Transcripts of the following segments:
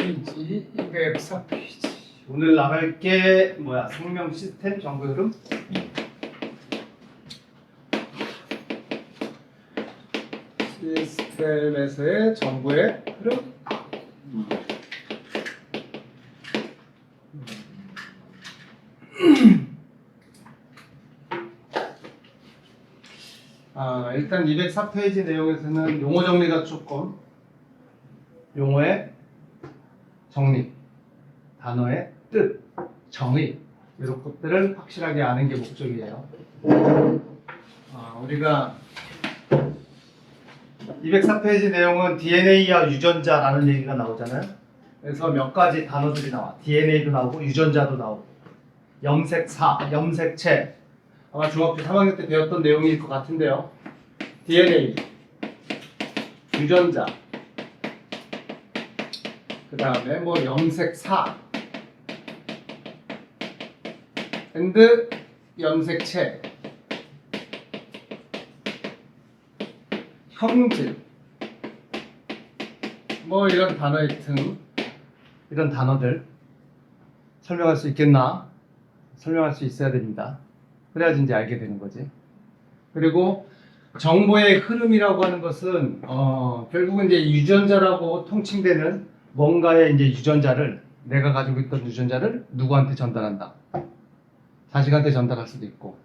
페이지 204페이지. 오늘 나갈 게 뭐야? 생명 시스템 정보 흐름? 시스템에서의 정보의 흐름. 일단 204페이지 내용에서는 용어 정리가 조금, 용어의 정리, 단어의 뜻, 정의, 이런 것들을 확실하게 아는 게 목적이에요. 우리가 204페이지 내용은 DNA와 유전자라는 얘기가 나오잖아요. 그래서 몇 가지 단어들이 나와. DNA도 나오고 유전자도 나오고 염색사, 염색체, 아마 중학교 3학년 때 배웠던 내용일 것 같은데요. DNA, 유전자, 그 다음에 뭐 염색사, and 염색체, 형질, 뭐 이런 단어의 등, 이런 단어들 설명할 수 있겠나? 설명할 수 있어야 됩니다. 그래야지 이제 알게 되는 거지. 그리고 정보의 흐름이라고 하는 것은 결국은 이제 유전자라고 통칭되는 뭔가의 이제 유전자를, 내가 가지고 있던 유전자를 누구한테 전달한다. 자식한테 전달할 수도 있고,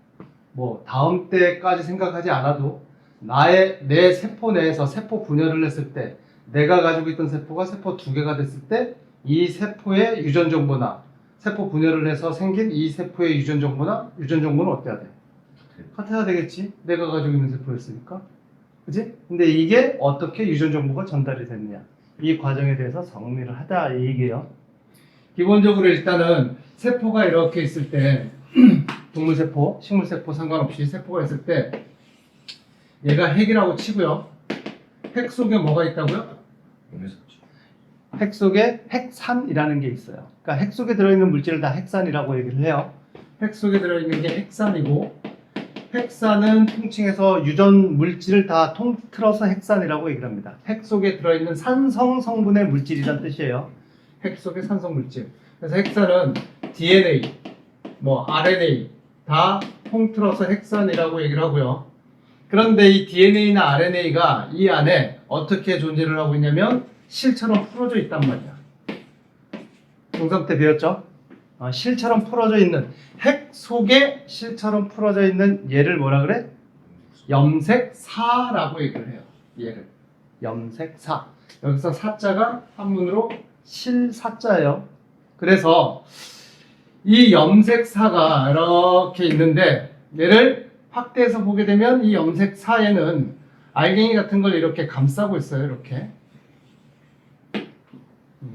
뭐 다음 때까지 생각하지 않아도 내 세포 내에서 세포 분열을 했을 때, 내가 가지고 있던 세포가 세포 2개가 됐을 때 이 세포의 유전 정보나 세포 분열을 해서 생긴 이 세포의 유전 정보나 유전 정보는 어때야 돼? 같아야 되겠지. 내가 가지고 있는 세포였으니까. 그지? 근데 이게 어떻게 유전 정보가 전달이 됐느냐, 이 과정에 대해서 정리를 하자 이 얘기예요. 기본적으로 일단은 세포가 이렇게 있을 때 동물세포, 식물세포 상관없이 세포가 있을 때 얘가 핵이라고 치고요. 핵 속에 뭐가 있다고요? 핵 속에 핵산이라는 게 있어요. 그러니까 핵 속에 들어있는 물질을 다 핵산이라고 얘기를 해요. 핵 속에 들어있는 게 핵산이고, 핵산은 통칭해서 유전 물질을 다 통틀어서 핵산이라고 얘기를 합니다. 핵 속에 들어있는 산성 성분의 물질이란 뜻이에요. 핵 속의 산성 물질. 그래서 핵산은 DNA, 뭐 RNA 다 통틀어서 핵산이라고 얘기를 하고요. 그런데 이 DNA나 RNA가 이 안에 어떻게 존재를 하고 있냐면 실처럼 풀어져 있단 말이야. 중3 때 배웠죠? 실처럼 풀어져 있는, 핵 속에 실처럼 풀어져 있는 얘를 뭐라 그래? 염색사라고 얘기를 해요. 얘를 염색사. 여기서 사자가 한문으로 실사자예요. 그래서 이 염색사가 이렇게 있는데, 얘를 확대해서 보게 되면 이 염색사에는 알갱이 같은 걸 이렇게 감싸고 있어요. 이렇게.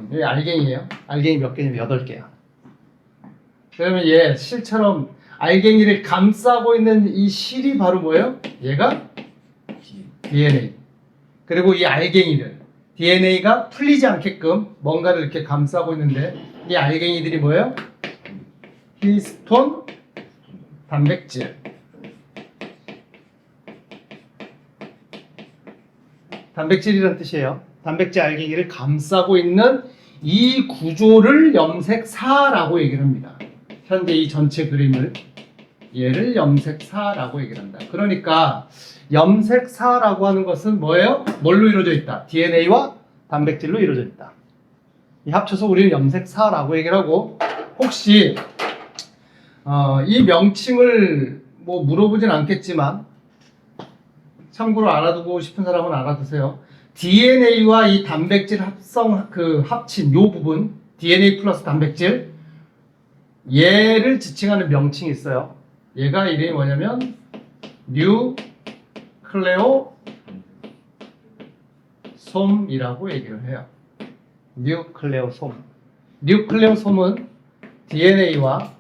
이게 알갱이에요. 알갱이 몇 개냐면 8개야. 그러면 얘 실처럼 알갱이를 감싸고 있는 이 실이 바로 뭐예요? 얘가 DNA. 그리고 이 알갱이를, DNA가 풀리지 않게끔 뭔가를 이렇게 감싸고 있는데, 이 알갱이들이 뭐예요? 히스톤 단백질. 단백질이란 뜻이에요. 단백질 알갱이를 감싸고 있는 이 구조를 염색사라고 얘기를 합니다. 현재 이 전체 그림을, 얘를 염색사라고 얘기를 한다. 그러니까 염색사라고 하는 것은 뭐예요? 뭘로 이루어져 있다? DNA와 단백질로 이루어져 있다. 이 합쳐서 우리는 염색사라고 얘기를 하고, 혹시 이 명칭을 뭐 물어보진 않겠지만 참고로 알아두고 싶은 사람은 알아두세요. DNA와 이 단백질 합친 요 부분, DNA 플러스 단백질, 얘를 지칭하는 명칭이 있어요. 얘가 이름이 뭐냐면 뉴클레오솜이라고 얘기를 해요. 뉴클레오솜. 뉴클레오솜은 DNA와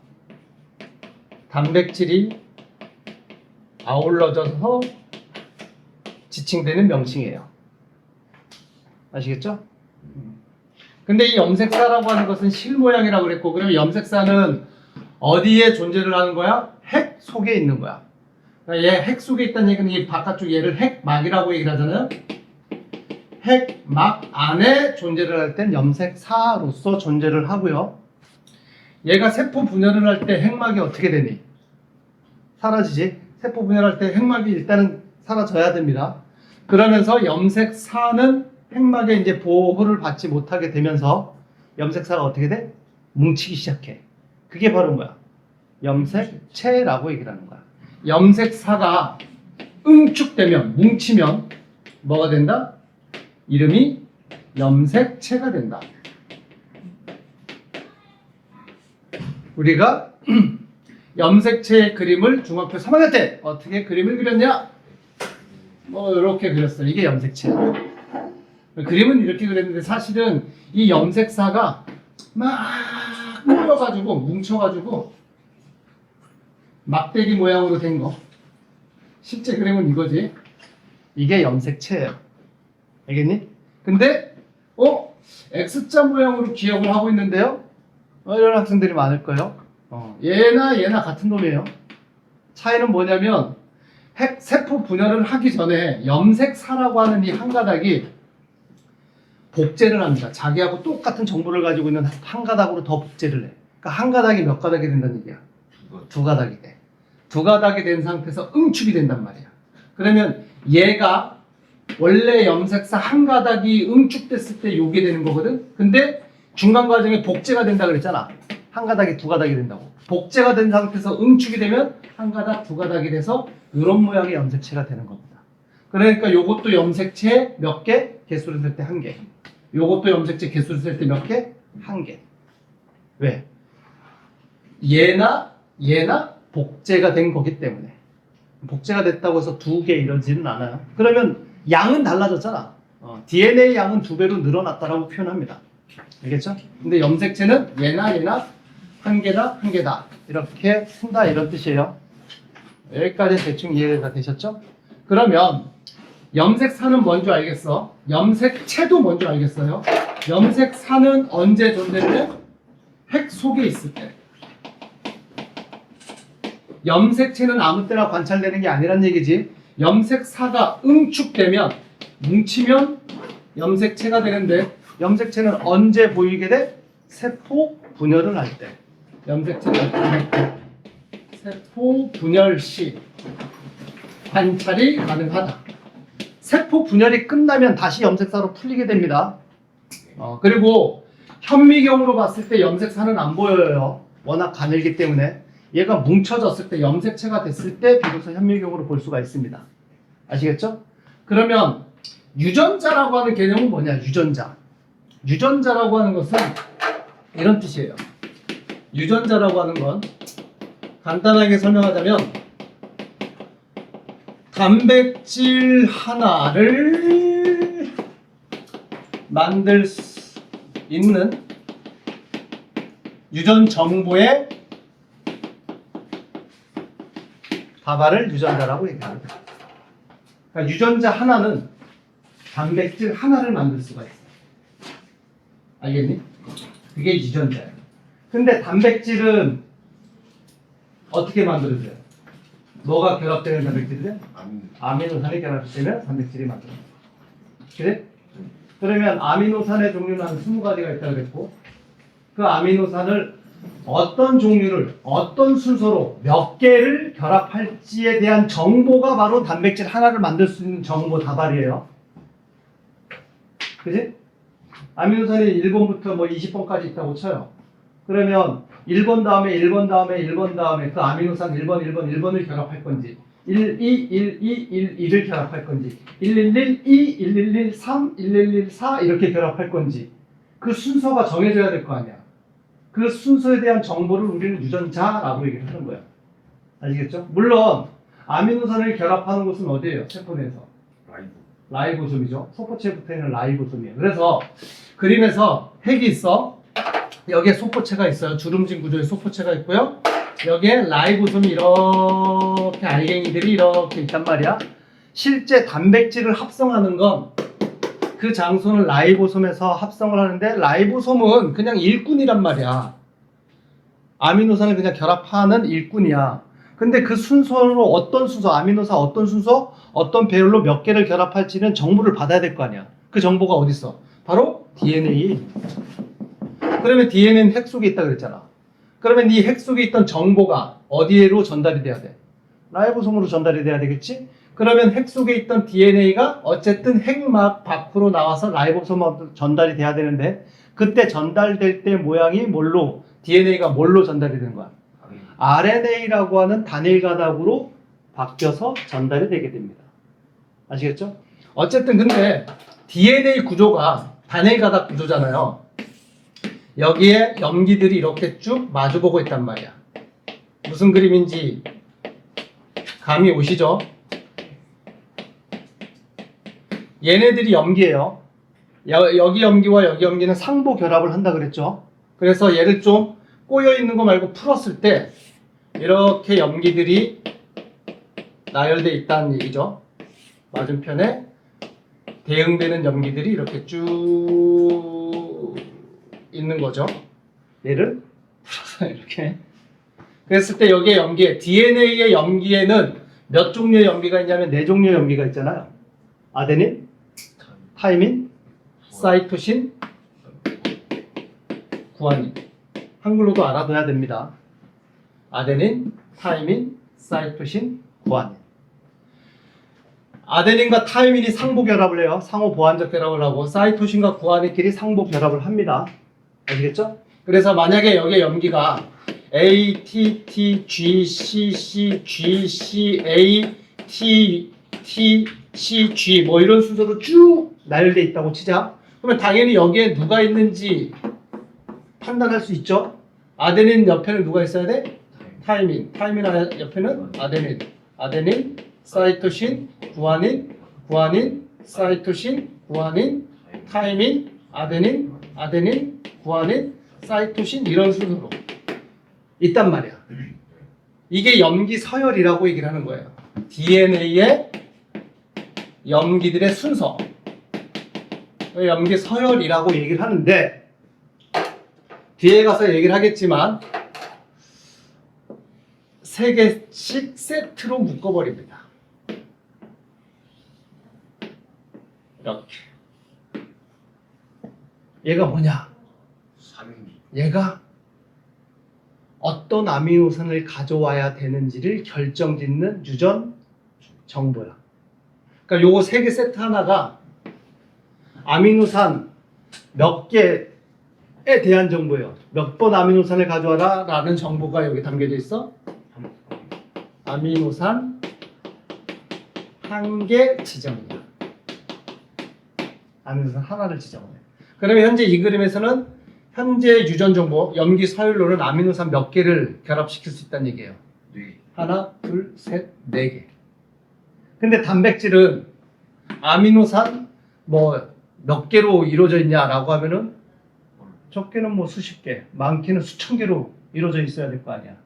단백질이 아울러져서 지칭되는 명칭이에요. 아시겠죠? 근데 이 염색사라고 하는 것은 실 모양이라고 그랬고, 그러면 염색사는 어디에 존재를 하는 거야? 핵 속에 있는 거야. 그러니까 얘 핵 속에 있다는 얘기는 이 바깥쪽 얘를 핵막이라고 얘기를 하잖아요. 핵막 안에 존재를 할 땐 염색사로서 존재를 하고요. 얘가 세포 분열을 할 때 핵막이 어떻게 되니? 사라지지. 세포 분열할 때 핵막이 일단은 사라져야 됩니다. 그러면서 염색사는 핵막에 이제 보호를 받지 못하게 되면서 염색사가 어떻게 돼? 뭉치기 시작해. 그게 바로 뭐야? 염색체라고 얘기를 하는 거야. 염색사가 응축되면, 뭉치면 뭐가 된다? 이름이 염색체가 된다. 우리가 염색체의 그림을 중학교 3학년 때 어떻게 그림을 그렸냐? 뭐 이렇게 그렸어요. 이게 염색체야. 그림은 이렇게 그렸는데 사실은 이 염색사가 막 꼬여가지고 뭉쳐가지고 막대기 모양으로 된 거. 실제 그림은 이거지. 이게 염색체예요. 알겠니? 근데 X자 모양으로 기억을 하고 있는데요. 이런 학생들이 많을 거예요. 얘나 같은 놈이에요. 차이는 뭐냐면 세포 분열을 하기 전에 염색사라고 하는 이 한 가닥이 복제를 합니다. 자기하고 똑같은 정보를 가지고 있는 한 가닥으로 더 복제를 해. 그러니까 한 가닥이 몇 가닥이 된다는 얘기야? 두 가닥이 돼. 두 가닥이 된 상태에서 응축이 된단 말이야. 그러면 얘가 원래 염색사 한 가닥이 응축됐을 때 요게 되는 거거든? 근데 중간 과정에 복제가 된다 그랬잖아. 한 가닥이 두 가닥이 된다고. 복제가 된 상태에서 응축이 되면 한 가닥, 두 가닥이 돼서 이런 모양의 염색체가 되는 겁니다. 그러니까 요것도 염색체 몇 개? 개수를 쓸 때 한 개. 요것도 염색체 개수를 쓸 때 몇 개? 한 개. 왜? 얘나 복제가 된 거기 때문에. 복제가 됐다고 해서 두 개 이러지는 않아요. 그러면 양은 달라졌잖아. DNA 양은 2배로 늘어났다라고 표현합니다. 알겠죠? 근데 염색체는 얘나 한 개다 이렇게 쓴다 이런 뜻이에요. 여기까지 대충 이해가 되셨죠? 그러면 염색사는 뭔지 알겠어? 염색체도 뭔지 알겠어요? 염색사는 언제 존재해? 핵 속에 있을 때. 염색체는 아무 때나 관찰되는 게 아니란 얘기지. 염색사가 응축되면, 뭉치면 염색체가 되는데 염색체는 언제 보이게 돼? 세포 분열을 할 때. 염색체는 세포 분열 시 관찰이 가능하다. 세포 분열이 끝나면 다시 염색사로 풀리게 됩니다. 그리고 현미경으로 봤을 때 염색사는 안 보여요. 워낙 가늘기 때문에. 얘가 뭉쳐졌을 때 염색체가 됐을 때 비로소 현미경으로 볼 수가 있습니다. 아시겠죠? 그러면 유전자라고 하는 개념은 뭐냐? 유전자라고 하는 것은 이런 뜻이에요. 유전자라고 하는 건 간단하게 설명하자면 단백질 하나를 만들 수 있는 유전 정보의 다발을 유전자라고 얘기합니다. 그러니까 유전자 하나는 단백질 하나를 만들 수가 있어. 알겠니? 그게 유전자예요. 근데 단백질은 어떻게 만들어져요? 뭐가 결합되는 단백질이래? 아미노산이 결합되면 단백질이 만들어져요. 그래? 그러면 아미노산의 종류는 한 20가지가 있다고 그랬고 그 아미노산을 어떤 종류를 어떤 순서로 몇 개를 결합할지에 대한 정보가 바로 단백질 하나를 만들 수 있는 정보 다발이에요. 그지? 아미노산이 1번부터 뭐 20번까지 있다고 쳐요. 그러면 1번 다음에 1번 다음에 1번 다음에 그 아미노산 1번을 결합할 건지 121을 결합할 건지 1112, 1113, 1114 이렇게 결합할 건지 그 순서가 정해져야 될 거 아니야. 그 순서에 대한 정보를 우리는 유전자라고 얘기를 하는 거예요. 아시겠죠? 물론 아미노산을 결합하는 곳은 어디예요? 세포 내에서 라이보솜이죠. 소포체에 붙어있는 라이보솜이에요. 그래서 그림에서 핵이 있어. 여기에 소포체가 있어요. 주름진 구조의 소포체가 있고요. 여기에 라이보솜이 이렇게 알갱이들이 이렇게 있단 말이야. 실제 단백질을 합성하는 건 그 장소는 라이보솜에서 합성을 하는데 라이보솜은 그냥 일꾼이란 말이야. 아미노산을 그냥 결합하는 일꾼이야. 근데 그 순서로 어떤 순서, 아미노산 어떤 순서, 어떤 배열로 몇 개를 결합할지는 정보를 받아야 될 거 아니야. 그 정보가 어디 있어? 바로 DNA에. 그러면 DNA는 핵 속에 있다 그랬잖아. 그러면 이 핵 속에 있던 정보가 어디로 전달이 돼야 돼? 라이보솜으로 전달이 돼야 되겠지? 그러면 핵 속에 있던 DNA가 어쨌든 핵막 밖으로 나와서 라이보솜으로 전달이 돼야 되는데 그때 전달될 때 모양이 뭘로? DNA가 뭘로 전달이 되는 거야? RNA라고 하는 단일 가닥으로 바뀌어서 전달이 되게 됩니다. 아시겠죠? 어쨌든 근데 DNA 구조가 단일 가닥 구조잖아요. 여기에 염기들이 이렇게 쭉 마주보고 있단 말이야. 무슨 그림인지 감이 오시죠? 얘네들이 염기예요. 여기 염기와 여기 염기는 상보 결합을 한다 그랬죠? 그래서 얘를 좀 꼬여 있는 거 말고 풀었을 때 이렇게 염기들이 나열되어 있다는 얘기죠. 맞은편에 대응되는 염기들이 이렇게 쭉 있는 거죠. 얘를 풀어서 이렇게. 그랬을 때 여기에 염기에 DNA의 염기에는 몇 종류의 염기가 있냐면 4종류의 염기가 있잖아요. 아데닌, 타이민, 사이토신, 구아닌. 한글로도 알아둬야 됩니다. 아데닌, 타이민, 사이토신, 구아닌. 아데닌과 타이민이 상보 결합을 해요. 상호 보완적 결합을 하고 사이토신과 구아닌끼리 상보 결합을 합니다. 아시겠죠? 그래서 만약에 여기에 염기가 A, T, T, G, C, C, G, C, A, T, T, C, G 뭐 이런 순서로 쭉 나열되어 있다고 치자. 그러면 당연히 여기에 누가 있는지 판단할 수 있죠? 아데닌 옆에는 누가 있어야 돼? 타이민. 타이민 옆에는 아데닌. 아데닌, 사이토신, 구아닌, 구아닌, 사이토신, 구아닌, 타이민, 아데닌, 아데닌, 구아닌, 사이토신 이런 순서로 있단 말이야. 이게 염기 서열이라고 얘기를 하는 거예요. DNA의 염기들의 순서. 염기 서열이라고 얘기를 하는데 뒤에 가서 얘기를 하겠지만 3개씩 세트로 묶어버립니다. 이렇게. 얘가 뭐냐? 얘가 어떤 아미노산을 가져와야 되는지를 결정짓는 유전 정보야. 그러니까 요거 3개 세트 하나가 아미노산 몇 개에 대한 정보예요. 몇 번 아미노산을 가져와라 라는 정보가 여기 담겨져 있어. 아미노산 1개 지정이야. 아미노산 하나를 지정해. 그러면 현재 이 그림에서는 현재 유전 정보, 염기 서열로는 아미노산 몇 개를 결합시킬 수 있다는 얘기예요. 하나, 둘, 셋, 4개. 근데 단백질은 아미노산 뭐 몇 개로 이루어져 있냐라고 하면은 적게는 뭐 수십 개, 많게는 수천 개로 이루어져 있어야 될 거 아니야.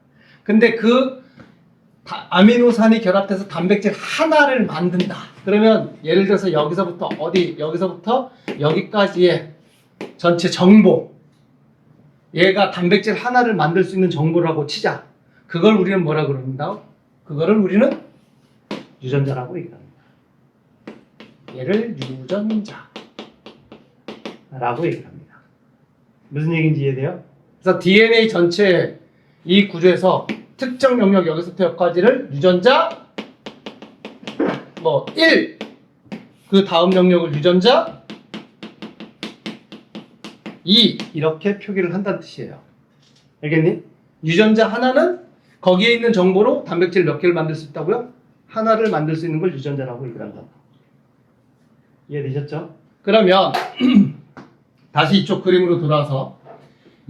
근데 그 아미노산이 결합돼서 단백질 하나를 만든다. 그러면 예를 들어서 여기서부터 여기서부터 여기까지의 전체 정보, 얘가 단백질 하나를 만들 수 있는 정보라고 치자. 그걸 우리는 뭐라 그런다? 그거를 우리는 유전자라고 얘기합니다. 얘를 유전자라고 얘기합니다. 무슨 얘기인지 이해돼요? 그래서 DNA 전체 이 구조에서 특정 영역 여기서부터 여기까지를 유전자 1, 그 다음 영역을 유전자 2 이렇게 표기를 한다는 뜻이에요. 알겠니? 유전자 하나는 거기에 있는 정보로 단백질 몇 개를 만들 수 있다고요? 하나를 만들 수 있는 걸 유전자라고 얘기를 한다. 이해되셨죠? 그러면 다시 이쪽 그림으로 돌아서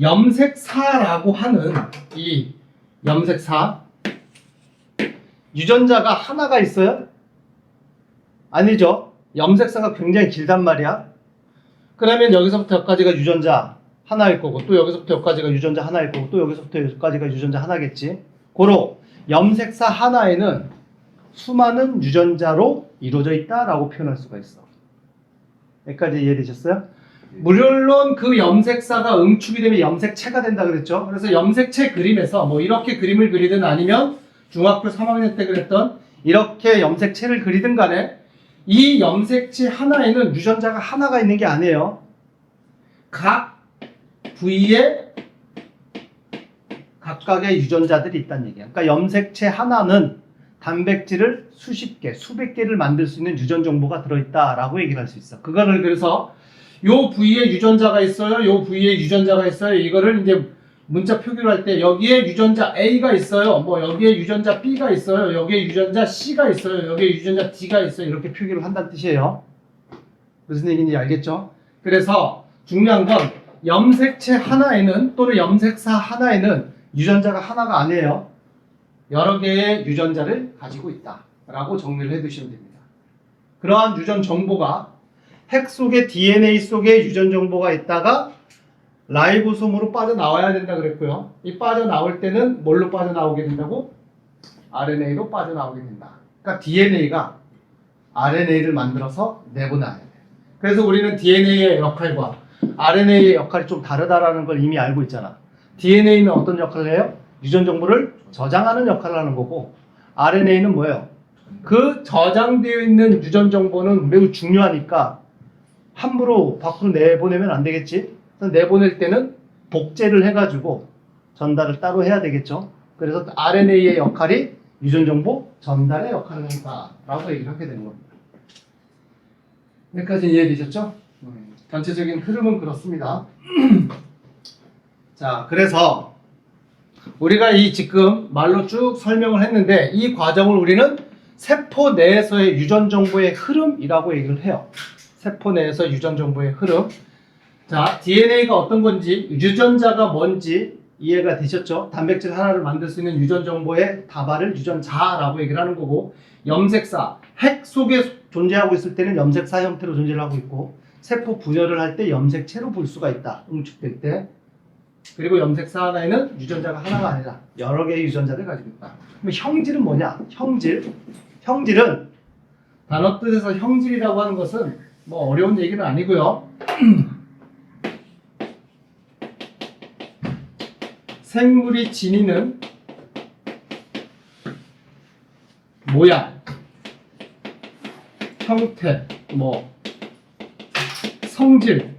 염색사라고 하는 이 염색사 유전자가 하나가 있어요? 아니죠. 염색사가 굉장히 길단 말이야. 그러면 여기서부터 여기까지가 유전자 하나일 거고 또 여기서부터 여기까지가 유전자 하나일 거고 또 여기서부터 여기까지가 유전자 하나겠지. 고로 염색사 하나에는 수많은 유전자로 이루어져 있다라고 표현할 수가 있어. 여기까지 이해되셨어요? 물론 그 염색사가 응축이 되면 염색체가 된다 그랬죠. 그래서 염색체 그림에서 뭐 이렇게 그림을 그리든 아니면 중학교 3학년 때 그랬던 이렇게 염색체를 그리든 간에 이 염색체 하나에는 유전자가 하나가 있는 게 아니에요. 각 부위에 각각의 유전자들이 있다는 얘기예요. 그러니까 염색체 하나는 단백질을 수십 개, 수백 개를 만들 수 있는 유전 정보가 들어있다라고 얘기를 할 수 있어. 그거를 그래서 요 부위에 유전자가 있어요. 요 부위에 유전자가 있어요. 이거를 이제 문자 표기를 할 때 여기에 유전자 A가 있어요. 뭐 여기에 유전자 B가 있어요. 여기에 유전자 C가 있어요. 여기에 유전자 D가 있어요. 이렇게 표기를 한다는 뜻이에요. 무슨 얘기인지 알겠죠? 그래서 중요한 건 염색체 하나에는 또는 염색사 하나에는 유전자가 하나가 아니에요. 여러 개의 유전자를 가지고 있다 라고 정리를 해두시면 됩니다. 그러한 유전 정보가 핵 속에 DNA 속에 유전 정보가 있다가 라이보솜으로 빠져나와야 된다 그랬고요. 이 빠져나올 때는 뭘로 빠져나오게 된다고? RNA로 빠져나오게 된다. 그러니까 DNA가 RNA를 만들어서 내보내야 돼. 그래서 우리는 DNA의 역할과 RNA의 역할이 좀 다르다라는 걸 이미 알고 있잖아. DNA는 어떤 역할을 해요? 유전 정보를 저장하는 역할을 하는 거고, RNA는 뭐예요? 그 저장되어 있는 유전 정보는 매우 중요하니까 함부로 밖으로 내보내면 안 되겠지? 그래서 내보낼 때는 복제를 해가지고 전달을 따로 해야 되겠죠? 그래서 RNA의 역할이 유전 정보 전달의 역할을 한다라고 얘기를 하게 되는 겁니다. 여기까지 이해되셨죠? 전체적인 흐름은 그렇습니다. 자, 그래서 우리가 이 지금 말로 쭉 설명을 했는데 이 과정을 우리는 세포 내에서의 유전 정보의 흐름이라고 얘기를 해요. 세포 내에서 유전 정보의 흐름. 자, DNA가 어떤 건지, 유전자가 뭔지 이해가 되셨죠? 단백질 하나를 만들 수 있는 유전 정보의 다발을 유전자라고 얘기를 하는 거고, 염색사, 핵 속에 존재하고 있을 때는 염색사 형태로 존재를 하고 있고, 세포 분열을 할 때 염색체로 볼 수가 있다. 응축될 때. 그리고 염색사 하나에는 유전자가 하나가 아니라 여러 개의 유전자를 가지고 있다. 그럼 형질은 뭐냐? 형질. 형질은 단어 뜻에서 형질이라고 하는 것은 뭐 어려운 얘기는 아니고요. 생물이 지니는 모양, 형태, 뭐 성질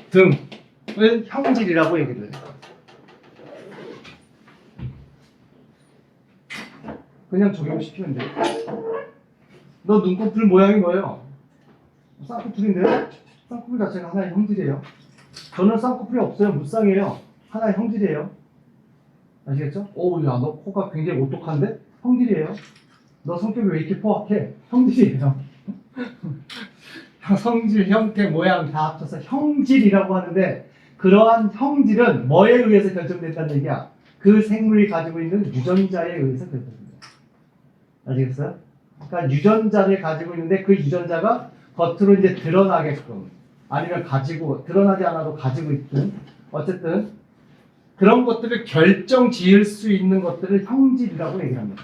등을 형질이라고 얘기를 해요. 그냥 적용시키면 돼요. 너 눈꺼풀 모양이 뭐예요? 쌍꺼풀인데요? 쌍꺼풀 자체가 하나의 형질이에요. 저는 쌍꺼풀이 없어요. 무쌍이에요. 하나의 형질이에요. 아시겠죠? 오, 야, 너 코가 굉장히 오똑한데? 형질이에요. 너 성격이 왜 이렇게 포악해? 형질이에요. 성질, 형태, 모양 다 합쳐서 형질이라고 하는데, 그러한 형질은 뭐에 의해서 결정된다는 얘기야? 그 생물이 가지고 있는 유전자에 의해서 결정됩니다. 아시겠어요? 그러니까 유전자를 가지고 있는데 그 유전자가 겉으로 이제 드러나게끔, 아니면 가지고 드러나지 않아도 가지고 있든, 어쨌든 그런 것들을 결정 지을 수 있는 것들을 형질이라고 얘기합니다.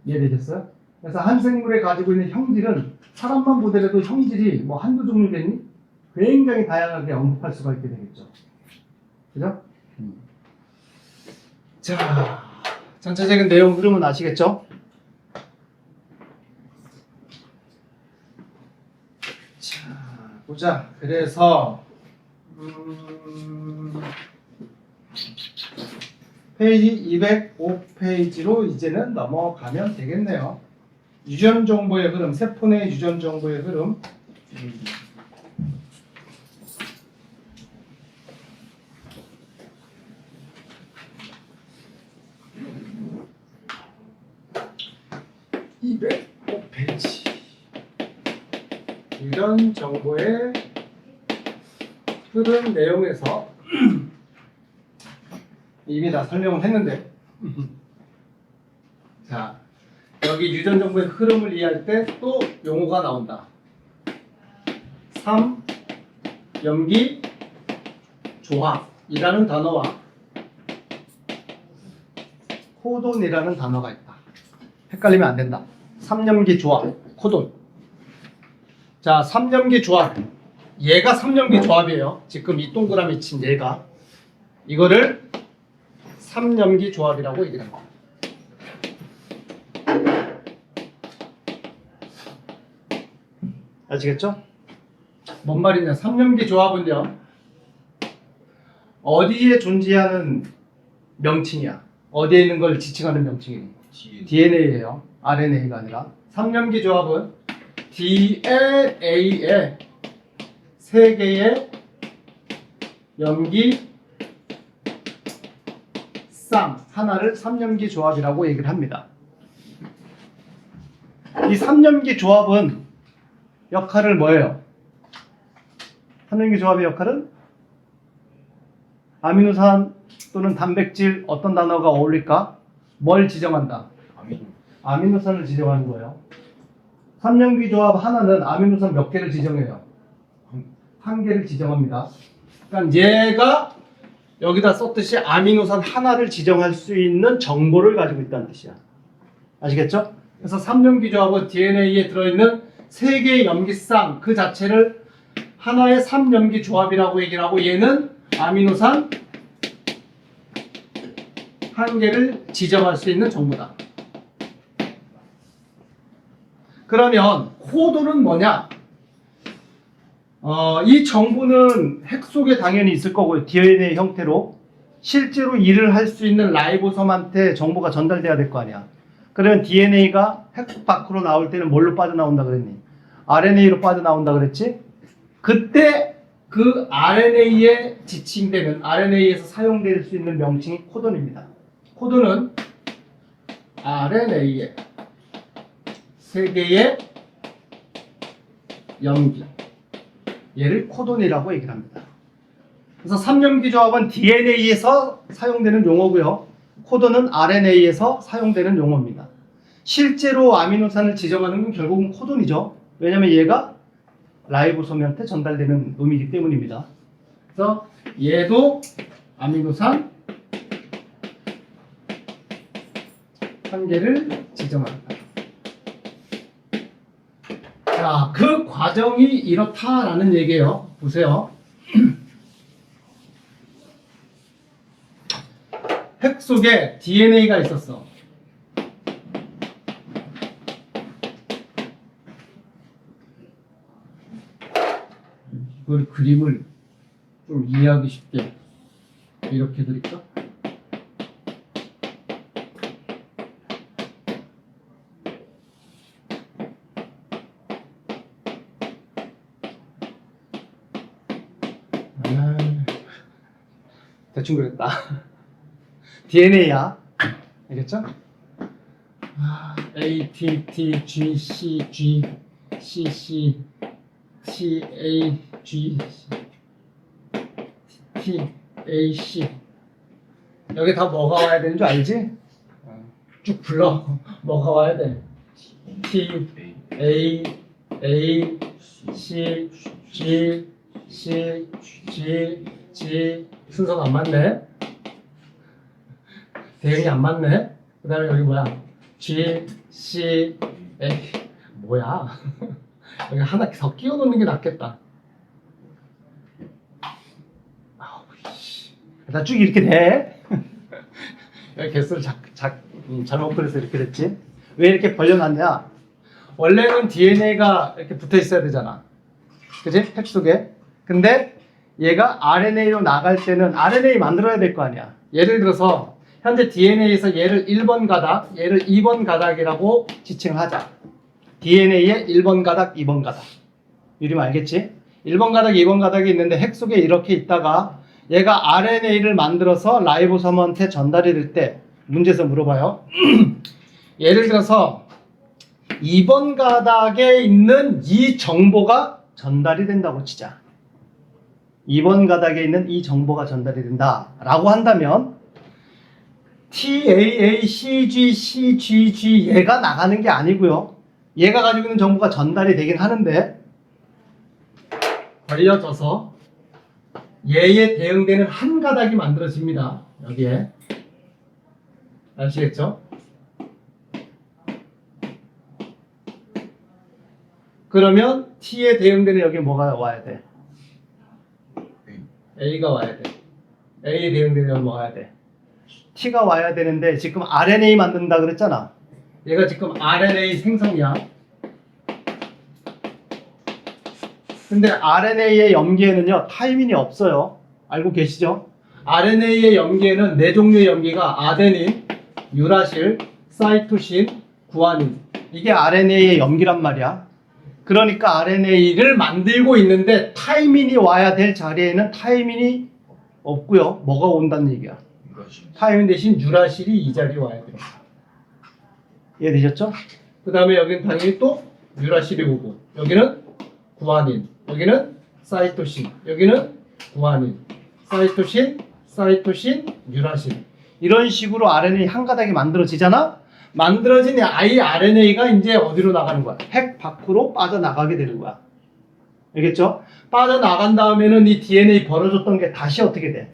이해되셨어요? 그래서 한 생물에 가지고 있는 형질은 사람만 보더라도 형질이 뭐 한두 종류겠니? 굉장히 다양하게 언급할 수가 있게 되겠죠. 그죠? 자, 전체적인 내용 흐름은 아시겠죠? 자, 보자. 그래서 페이지 205페이지로 이제는 넘어가면 되겠네요. 유전 정보의 흐름, 세포 내 유전 정보의 흐름. (205페이지) 유전 정보의 흐름 내용에서 이미 다 설명을 했는데 자, 여기 유전 정보의 흐름을 이해할 때 또 용어가 나온다. 3. 염기 조합이라는 단어와 코돈이라는 단어가 있다. 헷갈리면 안 된다. 3염기 조합, 코돈. 자, 3염기 조합. 얘가 3염기 조합이에요. 지금 이 동그라미 친 얘가. 이거를 3염기 조합이라고 얘기합니다. 아시겠죠? 뭔 말이냐? 3연기 조합은요. 어디에 존재하는 명칭이야? 어디에 있는 걸 지칭하는 명칭이에요? DNA예요. RNA가 아니라. 3연기 조합은 DNA의 3개의 염기 쌍 하나를 3연기 조합이라고 얘기를 합니다. 이 3연기 조합은 역할을 뭐예요? 3연기 조합의 역할은 아미노산 또는 단백질 어떤 단어가 어울릴까? 뭘 지정한다? 아미노산을 지정하는 거예요. 3연기 조합 하나는 아미노산 몇 개를 지정해요? 한 개를 지정합니다. 그러니까 얘가 여기다 썼듯이 아미노산 하나를 지정할 수 있는 정보를 가지고 있다는 뜻이야. 아시겠죠? 그래서 3연기 조합은 DNA에 들어있는 3개의 염기쌍 그 자체를 하나의 3연기 조합이라고 얘기를 하고 얘는 아미노산 한 개를 지정할 수 있는 정보다. 그러면 코드는 뭐냐? 이 정보는 핵 속에 당연히 있을 거고요. DNA 형태로. 실제로 일을 할 수 있는 라이보솜한테 정보가 전달돼야 될 거 아니야. 그러면 DNA가 핵 밖으로 나올 때는 뭘로 빠져나온다 그랬니? RNA로 빠져나온다 그랬지? 그때 그 RNA에 지칭되는, RNA에서 사용될 수 있는 명칭이 코돈입니다. 코돈은 RNA의 3개의 염기, 얘를 코돈이라고 얘기를 합니다. 그래서 3연기 조합은 DNA에서 사용되는 용어고요. 코돈은 RNA에서 사용되는 용어입니다. 실제로 아미노산을 지정하는 건 결국은 코돈이죠. 왜냐하면 얘가 라이보솜한테 전달되는 놈이기 때문입니다. 그래서 얘도 아미노산 한 개를 지정한다. 자, 그 과정이 이렇다라는 얘기예요. 보세요. 핵 속에 DNA가 있었어. 이걸 그림을 좀 이해하기 쉽게 이렇게 드릴까? 대충 그랬다. DNA야. 알겠죠? A, T, T, G, C, G, C, C, T, A, G, T, A, C. 여기 다 뭐가 와야 되는 줄 알지? 쭉 불러. 뭐가 와야 돼? T, A, A, C, G, C, G, G. 순서가 안 맞네. 대응이 안 맞네. 그 다음에 여기 뭐야? G, C, A. 뭐야? 여기 하나 더 끼워 놓는 게 낫겠다. 나 쭉 이렇게 돼. 여기 개수를 잘못 그려서 이렇게 됐지. 왜 이렇게 벌려놨냐? 원래는 DNA가 이렇게 붙어 있어야 되잖아. 그치? 핵 속에. 근데 얘가 RNA로 나갈 때는 RNA 만들어야 될 거 아니야. 예를 들어서 현재 DNA에서 얘를 1번 가닥, 얘를 2번 가닥이라고 지칭을 하자. DNA의 1번 가닥, 2번 가닥. 이름 알겠지? 1번 가닥, 2번 가닥이 있는데 핵 속에 이렇게 있다가 얘가 RNA를 만들어서 라이보솜한테 전달이 될 때 문제에서 물어봐요. 예를 들어서 2번 가닥에 있는 이 정보가 전달이 된다고 치자. 2번 가닥에 있는 이 정보가 전달이 된다 라고 한다면 TAACG 얘가 나가는 게 아니고요. 얘가 가지고 있는 정보가 전달이 되긴 하는데 걸려져서 얘에 대응되는 한 가닥이 만들어집니다. 여기에. 아시겠죠? 그러면 T에 대응되는 여기 뭐가 와야 돼? A가 와야 돼. A에 대응되는 여기 뭐가 와야 돼? T가 와야 되는데 지금 RNA 만든다 그랬잖아. 얘가 지금 RNA 생성이야. 근데 RNA의 염기에는요, 타이민이 없어요. 알고 계시죠? RNA의 염기에는 네 종류의 염기가 아데닌, 유라실, 사이토신, 구아닌. 이게 RNA의 염기란 말이야. 그러니까 RNA를 만들고 있는데 타이민이 와야 될 자리에는 타이민이 없고요. 뭐가 온다는 얘기야? 타이민 대신 유라실이 이 자리에 와야 돼요. 이해되셨죠? 그 다음에 여기는 당연히 또 유라실이 오고, 여기는 구아닌, 여기는 사이토신, 여기는 구아닌, 사이토신, 유라실. 이런 식으로 RNA 한 가닥이 만들어지잖아? 만들어진 이 RNA가 이제 어디로 나가는 거야? 핵 밖으로 빠져나가게 되는 거야. 알겠죠? 빠져나간 다음에는 이 DNA 벌어졌던 게 다시 어떻게 돼?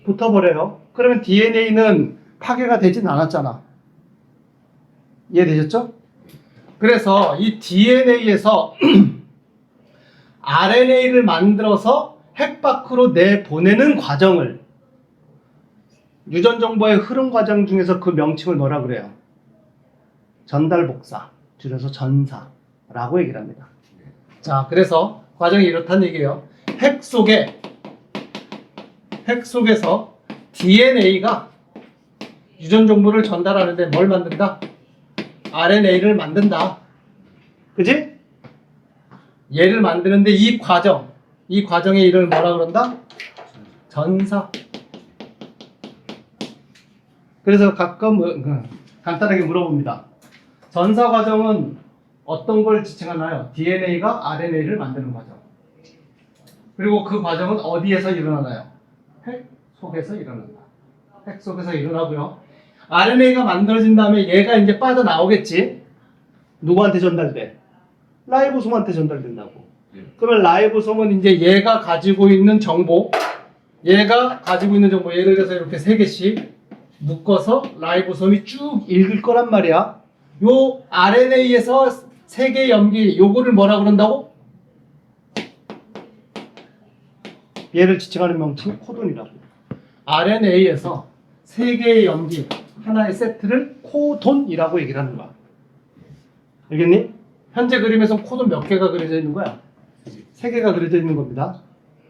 붙어버려요. 그러면 DNA는 파괴가 되진 않았잖아. 이해되셨죠? 그래서 이 DNA에서 RNA를 만들어서 핵 밖으로 내보내는 과정을 유전 정보의 흐름 과정 중에서 그 명칭을 뭐라 그래요? 전달 복사, 줄여서 전사라고 얘기를 합니다. 자, 그래서 과정이 이렇다는 얘기예요. 핵 속에서 DNA가 유전 정보를 전달하는데 뭘 만든다? RNA를 만든다. 그지? 얘를 만드는데 이 과정의 이름을 뭐라 그런다? 전사. 그래서 가끔 간단하게 물어봅니다. 전사 과정은 어떤 걸 지칭하나요? DNA가 RNA를 만드는 과정. 그리고 그 과정은 어디에서 일어나나요? 핵 속에서 일어난다. 핵 속에서 일어나고요. RNA가 만들어진 다음에 얘가 이제 빠져나오겠지. 누구한테 전달돼? 라이보솜한테 전달된다고. 그러면 라이보솜은 이제 얘가 가지고 있는 정보, 예를 들어서 이렇게 3개씩 묶어서 라이보솜이 쭉 읽을 거란 말이야. 요 RNA에서 3개의 염기, 요거를 뭐라 그런다고? 얘를 지칭하는 명칭이 코돈이라고. RNA에서 3개의 염기, 하나의 세트를 코돈이라고 얘기를 하는 거야. 알겠니? 현재 그림에서 코돈 몇 개가 그려져 있는 거야? 3개가 그려져 있는 겁니다.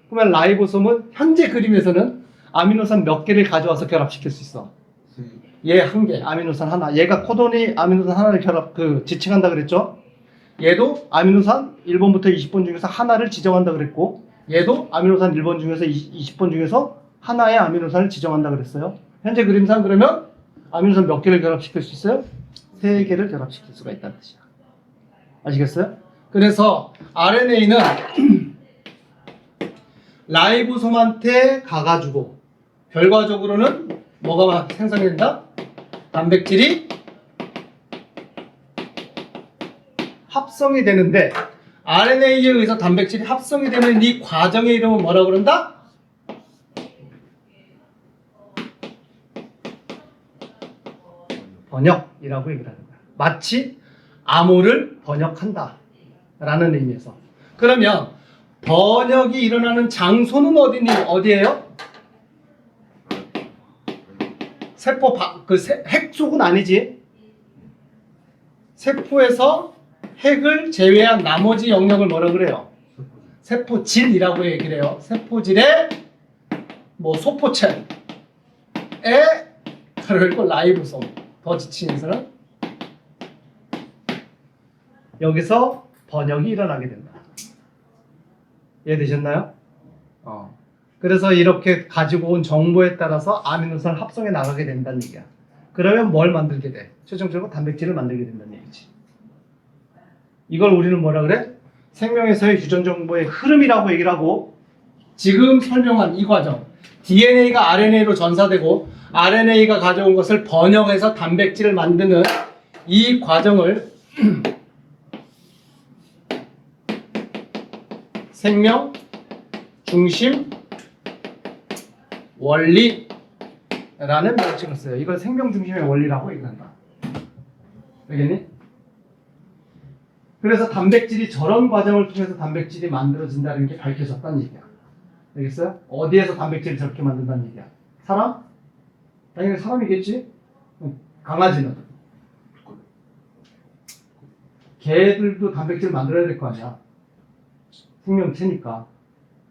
그러면 라이보솜은 현재 그림에서는 아미노산 몇 개를 가져와서 결합시킬 수 있어? 얘 1개, 아미노산 하나. 얘가 코돈이 아미노산 하나를 지칭한다 그랬죠? 얘도 아미노산 1번부터 20번 중에서 하나를 지정한다 그랬고, 얘도 아미노산 1번 중에서 20번 중에서 하나의 아미노산을 지정한다 그랬어요. 현재 그림상 그러면 아미노산 몇 개를 결합시킬 수 있어요? 3개를 결합시킬 수가 있다는 뜻이야. 아시겠어요? 그래서 RNA는 라이보솜한테 가가지고 결과적으로는 뭐가 생성된다? 단백질이 합성이 되는데, RNA에 의해서 단백질이 합성이 되는 이 과정의 이름은 뭐라고 그런다? 번역이라고 얘기를 하는 거야. 마치 암호를 번역한다 라는 의미에서. 그러면 번역이 일어나는 장소는 어디예요? 핵 속은 아니지. 세포에서 핵을 제외한 나머지 영역을 뭐라 그래요? 세포질이라고 얘기를 해요. 세포질의 소포체에 그리고 라이보솜, 더 지칭해서는 여기서 번역이 일어나게 된다. 이해되셨나요? 그래서 이렇게 가지고 온 정보에 따라서 아미노산 합성에 나가게 된다는 얘기야. 그러면 뭘 만들게 돼? 최종적으로 단백질을 만들게 된다는 얘기지. 이걸 우리는 뭐라 그래? 생명에서의 유전 정보의 흐름이라고 얘기를 하고, 지금 설명한 이 과정, DNA가 RNA로 전사되고 RNA가 가져온 것을 번역해서 단백질을 만드는 이 과정을 생명 중심 원리라는 명칭을 써요. 이걸 생명 중심의 원리라고 얘기한다. 알겠니? 그래서 단백질이 저런 과정을 통해서 단백질이 만들어진다는 게 밝혀졌다는 얘기야. 알겠어요? 어디에서 단백질을 저렇게 만든다는 얘기야? 사람? 당연히 사람이겠지? 강아지는? 개들도 단백질을 만들어야 될 거 아니야. 생명체니까.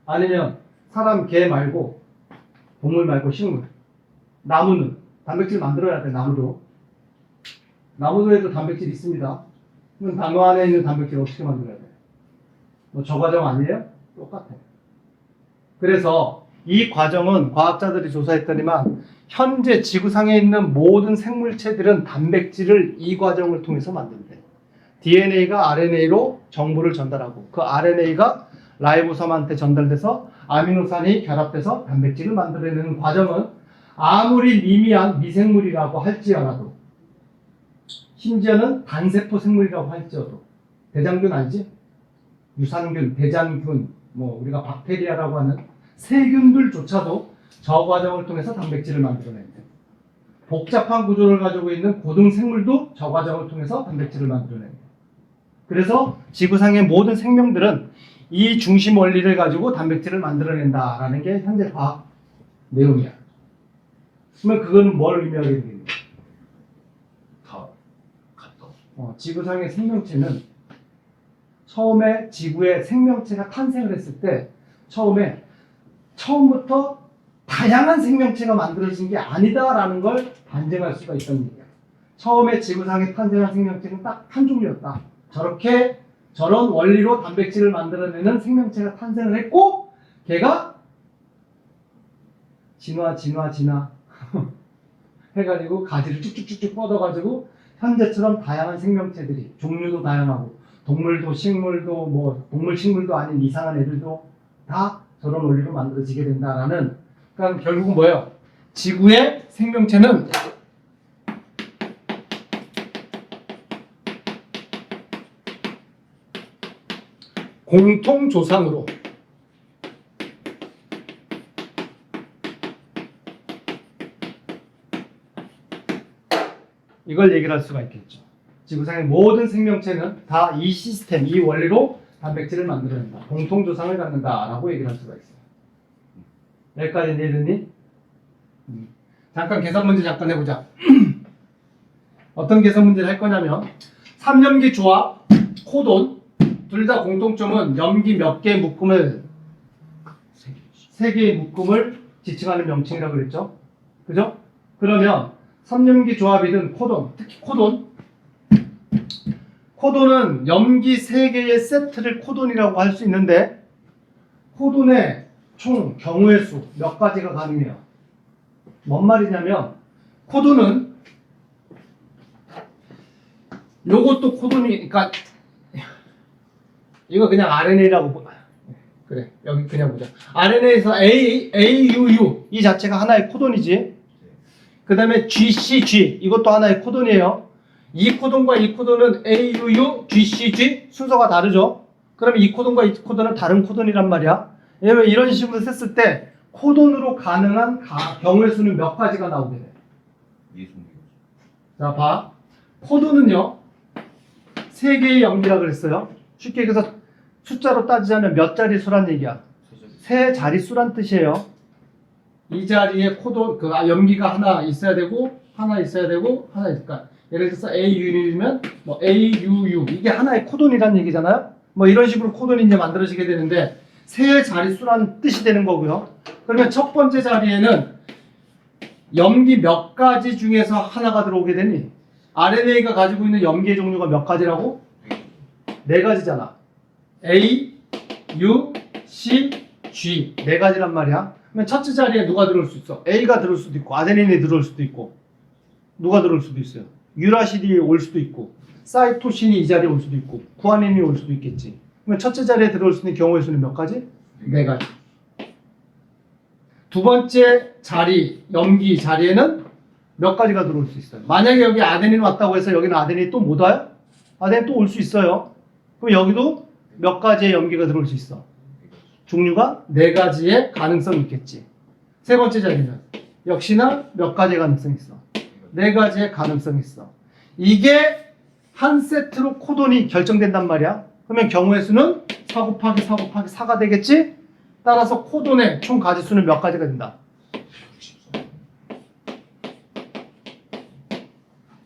아니면 사람, 개 말고 동물 말고 식물. 나무는 단백질 만들어야 돼. 나무도 에도 단백질 있습니다. 그럼 나무 안에 있는 단백질 어떻게 만들어야 돼? 뭐 저 과정 아니에요? 똑같아. 그래서 이 과정은 과학자들이 조사했더니만 현재 지구상에 있는 모든 생물체들은 단백질을 이 과정을 통해서 만든대. DNA가 RNA로 정보를 전달하고 그 RNA가 라이보솜한테 전달돼서 아미노산이 결합돼서 단백질을 만들어내는 과정은 아무리 미미한 미생물이라고 할지라도, 심지어는 단세포 생물이라고 할지어도, 대장균 알지? 유산균, 대장균, 뭐 우리가 박테리아라고 하는 세균들조차도 저 과정을 통해서 단백질을 만들어낸대. 복잡한 구조를 가지고 있는 고등 생물도 저 과정을 통해서 단백질을 만들어낸대. 그래서 지구상의 모든 생명들은 이 중심 원리를 가지고 단백질을 만들어낸다라는 게 현재 과학 내용이야. 그러면 그건 뭘 의미하게 되겠니? 다 같다. 지구상의 생명체는 처음에 지구에 생명체가 탄생을 했을 때 처음부터 다양한 생명체가 만들어진 게 아니다라는 걸 반증할 수가 있다는 얘기야. 처음에 지구상에 탄생한 생명체는 딱 한 종류였다. 저런 원리로 단백질을 만들어내는 생명체가 탄생을 했고, 걔가 진화 해가지고 가지를 쭉쭉쭉쭉 뻗어가지고 현재처럼 다양한 생명체들이, 종류도 다양하고 동물도 식물도 뭐 동물 식물도 아닌 이상한 애들도 다 저런 원리로 만들어지게 된다라는. 그러니까 결국은 뭐예요? 지구의 생명체는 공통 조상으로 이걸 얘기를 할 수가 있겠죠. 지구상의 모든 생명체는 다 이 시스템, 이 원리로 단백질을 만들어낸다. 공통 조상을 갖는다라고 얘기를 할 수가 있어요. 여기까지 이해됐니? 잠깐 계산 문제 잠깐 해보자. 어떤 계산 문제를 할 거냐면, 3염기 조합, 코돈 둘 다 공통점은 염기 몇 개의 묶음을, 3개의 묶음을 지칭하는 명칭이라고 그랬죠. 그죠? 그러면 3염기 조합이든 코돈, 특히 코돈은 염기 3개의 세트를 코돈이라고 할 수 있는데, 코돈의 총 경우의 수 몇 가지가 가능해요. 뭔 말이냐면, 코돈은 요것도 코돈이, 그러니까 이거 그냥 RNA라고 그래, 여기 그냥 보자. RNA에서 AUU 이 자체가 하나의 코돈이지. 그 다음에 GCG 이것도 하나의 코돈이에요. 이 코돈과 이 코돈은 AUU, GCG 순서가 다르죠. 그러면 이 코돈과 이 코돈은 다른 코돈이란 말이야. 왜냐면 이런 식으로 셌을 때 코돈으로 가능한 경우의 수는 몇 가지가 나오게 돼. 자, 봐. 코돈은요 3개의 염기라 그랬어요. 쉽게 얘기해서 숫자로 따지자면 몇 자리 수란 얘기야? 3자릿수란 뜻이에요. 이 자리에 코돈, 염기가 하나 있어야 되고, 하나 있어야 되고, 하나 있을까? 예를 들어서 AUU면, 뭐 AUU. 이게 하나의 코돈이란 얘기잖아요? 뭐 이런 식으로 코돈이 이제 만들어지게 되는데, 3자릿수란 뜻이 되는 거고요. 그러면 첫 번째 자리에는 염기 몇 가지 중에서 하나가 들어오게 되니, RNA가 가지고 있는 염기의 종류가 몇 가지라고? 4가지잖아. A, U, C, G 4가지란 말이야. 그러면 첫째 자리에 누가 들어올 수 있어? A가 들어올 수도 있고, 아데닌이 들어올 수도 있고, 누가 들어올 수도 있어요. 유라실이 올 수도 있고, 사이토신이 이 자리에 올 수도 있고, 구아닌이 올 수도 있겠지. 그러면 첫째 자리에 들어올 수 있는 경우의 수는 몇 가지? 4가지. 두 번째 자리, 염기 자리에는 몇 가지가 들어올 수 있어요. 만약에 여기 아데닌 왔다고 해서 여기는 아데닌이 또 못 와요? 아데닌 또 올 수 있어요. 그럼 여기도 몇 가지의 염기가 들어올 수 있어. 종류가 4가지의 가능성이 있겠지. 세 번째 자리는 역시나 몇 가지의 가능성이 있어. 4가지의 가능성이 있어. 이게 한 세트로 코돈이 결정된단 말이야. 그러면 경우의 수는 4 곱하기 4 곱하기 4가 되겠지? 따라서 코돈의 총 가지수는 몇 가지가 된다.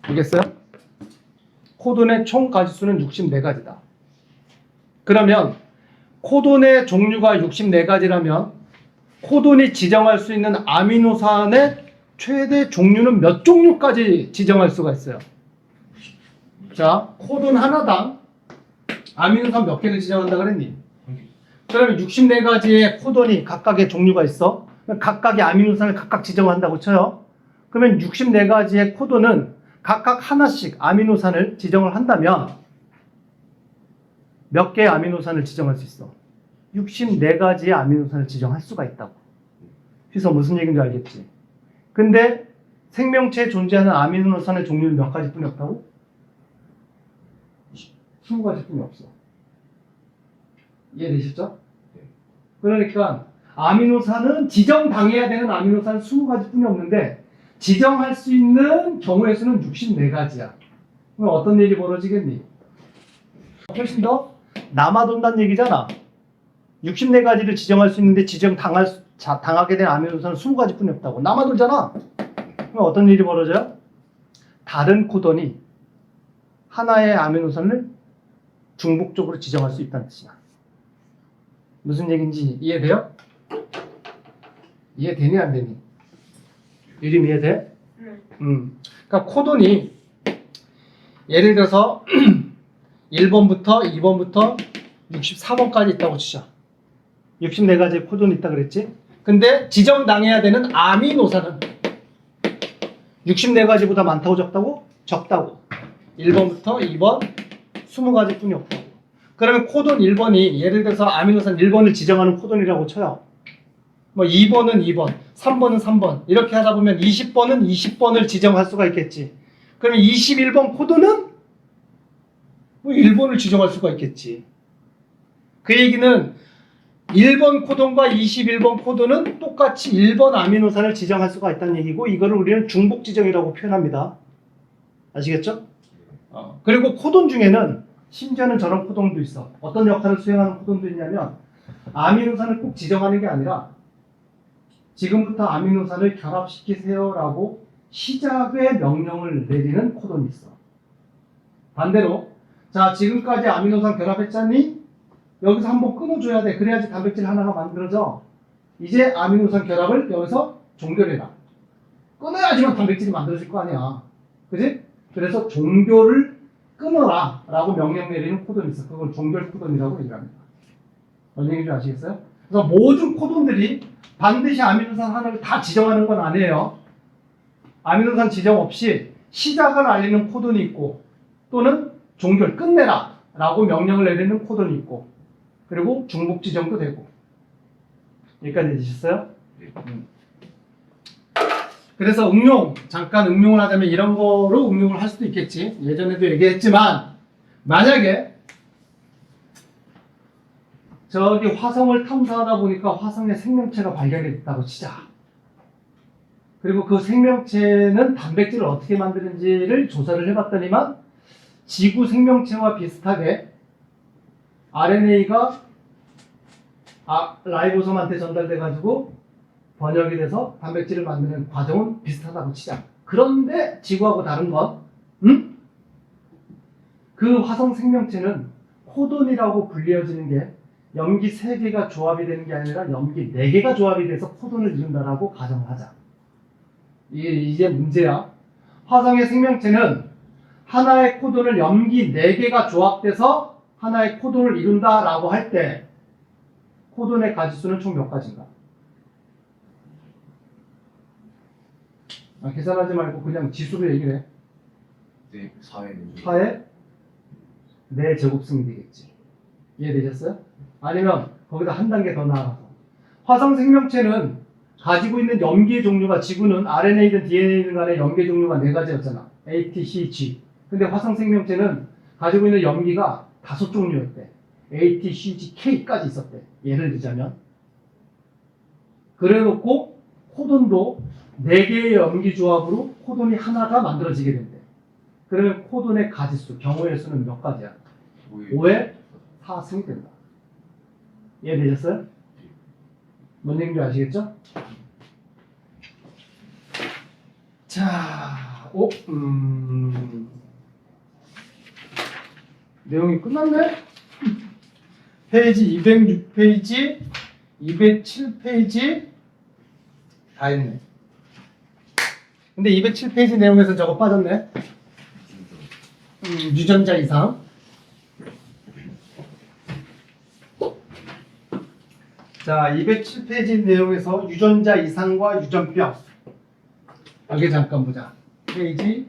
알겠어요? 코돈의 총 가지수는 64가지다. 그러면 코돈의 종류가 64가지라면 코돈이 지정할 수 있는 아미노산의 최대 종류는 몇 종류까지 지정할 수가 있어요? 자, 코돈 하나당 아미노산 몇 개를 지정한다 그랬니? 그러면 64가지의 코돈이 각각의 종류가 있어. 각각의 아미노산을 각각 지정한다고 쳐요. 그러면 64가지의 코돈은 각각 하나씩 아미노산을 지정을 한다면 몇 개의 아미노산을 지정할 수 있어? 64가지의 아미노산을 지정할 수가 있다고. 그래서 무슨 얘기인지 알겠지? 근데 생명체에 존재하는 아미노산의 종류는 몇 가지뿐이 없다고? 20가지뿐이 없어. 이해되셨죠? 그러니까 아미노산은 지정당해야 되는 아미노산은 20가지뿐이 없는데 지정할 수 있는 경우의 수는 64가지야. 그럼 어떤 일이 벌어지겠니? 훨씬 더 남아돈다는 얘기잖아. 64가지를 지정할 수 있는데 당하게 된 아미노산은 20가지뿐이 없다고. 남아돌잖아. 그럼 어떤 일이 벌어져요? 다른 코돈이 하나의 아미노산을 중복적으로 지정할 수 있다는 뜻이야. 무슨 얘기인지 이해돼요? 이해되니 안 되니? 이름 이해돼? 그러니까 코돈이 예를 들어서 1번부터 2번부터 64번까지 있다고 치자. 64가지의 코돈이 있다 그랬지? 근데 지정당해야 되는 아미노산은 64가지보다 많다고 적다고? 적다고. 1번부터 2번 20가지뿐이 없다고. 그러면 코돈 1번이 예를 들어서 아미노산 1번을 지정하는 코돈이라고 쳐요. 뭐 2번은 2번, 3번은 3번 이렇게 하다 보면 20번은 20번을 지정할 수가 있겠지. 그러면 21번 코돈은 뭐 1번을 지정할 수가 있겠지. 그 얘기는 1번 코돈과 21번 코돈은 똑같이 1번 아미노산을 지정할 수가 있다는 얘기고 이거를 우리는 중복 지정이라고 표현합니다. 아시겠죠? 그리고 코돈 중에는 심지어는 저런 코돈도 있어. 어떤 역할을 수행하는 코돈도 있냐면 아미노산을 꼭 지정하는 게 아니라 지금부터 아미노산을 결합시키세요라고 시작의 명령을 내리는 코돈이 있어. 반대로 자 지금까지 아미노산 결합했잖니? 여기서 한번 끊어줘야 돼. 그래야지 단백질 하나가 만들어져. 이제 아미노산 결합을 여기서 종결해라. 끊어야지만 단백질이 만들어질 거 아니야. 그지? 그래서 종결을 끊어라 라고 명령 내리는 코돈이 있어. 그걸 종결 코돈이라고 얘기합니다. 뭔 얘기인지 아시겠어요? 그래서 모든 코돈들이 반드시 아미노산 하나를 다 지정하는 건 아니에요. 아미노산 지정 없이 시작을 알리는 코돈이 있고 또는 종결 끝내라 라고 명령을 내리는 코돈이 있고 그리고 중복 지정도 되고. 여기까지 되셨어요? 그래서 잠깐 응용을 하자면 이런 거로 응용을 할 수도 있겠지. 예전에도 얘기했지만 만약에 저기 화성을 탐사하다 보니까 화성에 생명체가 발견이 됐다고 치자. 그리고 그 생명체는 단백질을 어떻게 만드는지를 조사를 해봤더니만 지구 생명체와 비슷하게 RNA가 라이보솜한테 전달돼가지고 번역이 돼서 단백질을 만드는 과정은 비슷하다고 치자. 그런데 지구하고 다른 건 그 화성 생명체는 코돈이라고 불리어지는 게 염기 3개가 조합이 되는 게 아니라 염기 4개가 조합이 돼서 코돈을 이룬다라고 가정을 하자. 이게 문제야. 화성의 생명체는 하나의 코돈을 염기 4개가 조합돼서 하나의 코돈을 이룬다라고 할 때 코돈의 가지수는 총 몇 가지인가? 계산하지 말고 그냥 지수로 얘기를 해. 네, 4에 4에 4제곱승이 되겠지. 이해되셨어요? 아니면 거기다 한 단계 더 나아가서 화성 생명체는 가지고 있는 염기의 종류가 지구는 RNA든 DNA든 간에 염기의 종류가 4가지였잖아. A, T, C, G. 근데 화성 생명체는 가지고 있는 염기가 5종류였대. A, T, C, G, K까지 있었대. 예를 들자면. 그래놓고 코돈도 4개의 염기 조합으로 코돈이 하나가 만들어지게 된대. 그러면 코돈의 가지수, 경우의 수는 몇 가지야? 5에 4승이 된다. 이해되셨어요? 뭔 얘기인지 아시겠죠? 자, 내용이 끝났네? 페이지 206페이지, 207페이지 다 했네. 근데 207페이지 내용에서 저거 빠졌네. 유전자 이상. 자, 207페이지 내용에서 유전자 이상과 유전병. 여기 잠깐 보자. 페이지